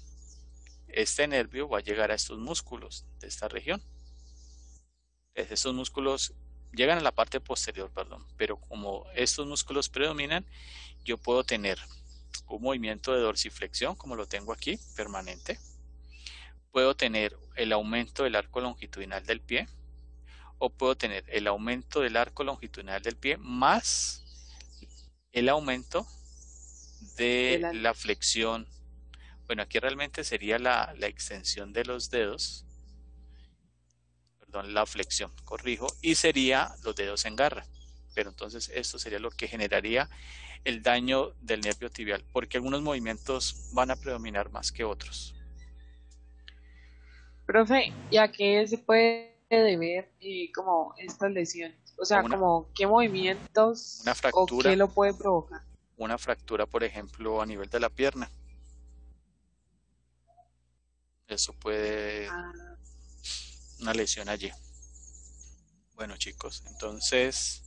este nervio va a llegar a estos músculos de esta región. Estos músculos llegan a la parte posterior, perdón, pero como estos músculos predominan, yo puedo tener un movimiento de dorsiflexión, como lo tengo aquí, permanente. Puedo tener el aumento del arco longitudinal del pie, o puedo tener el aumento del arco longitudinal del pie más el aumento de la flexión. Bueno, aquí realmente sería la extensión de los dedos, perdón, la flexión, corrijo, y sería los dedos en garra. Pero entonces esto sería lo que generaría el daño del nervio tibial, porque algunos movimientos van a predominar más que otros. Profe, ¿y a qué se puede deber como estas lesiones? O sea, como qué movimientos una fractura, o qué lo puede provocar. Una fractura, por ejemplo, a nivel de la pierna. Eso puede una lesión allí. Bueno, chicos, entonces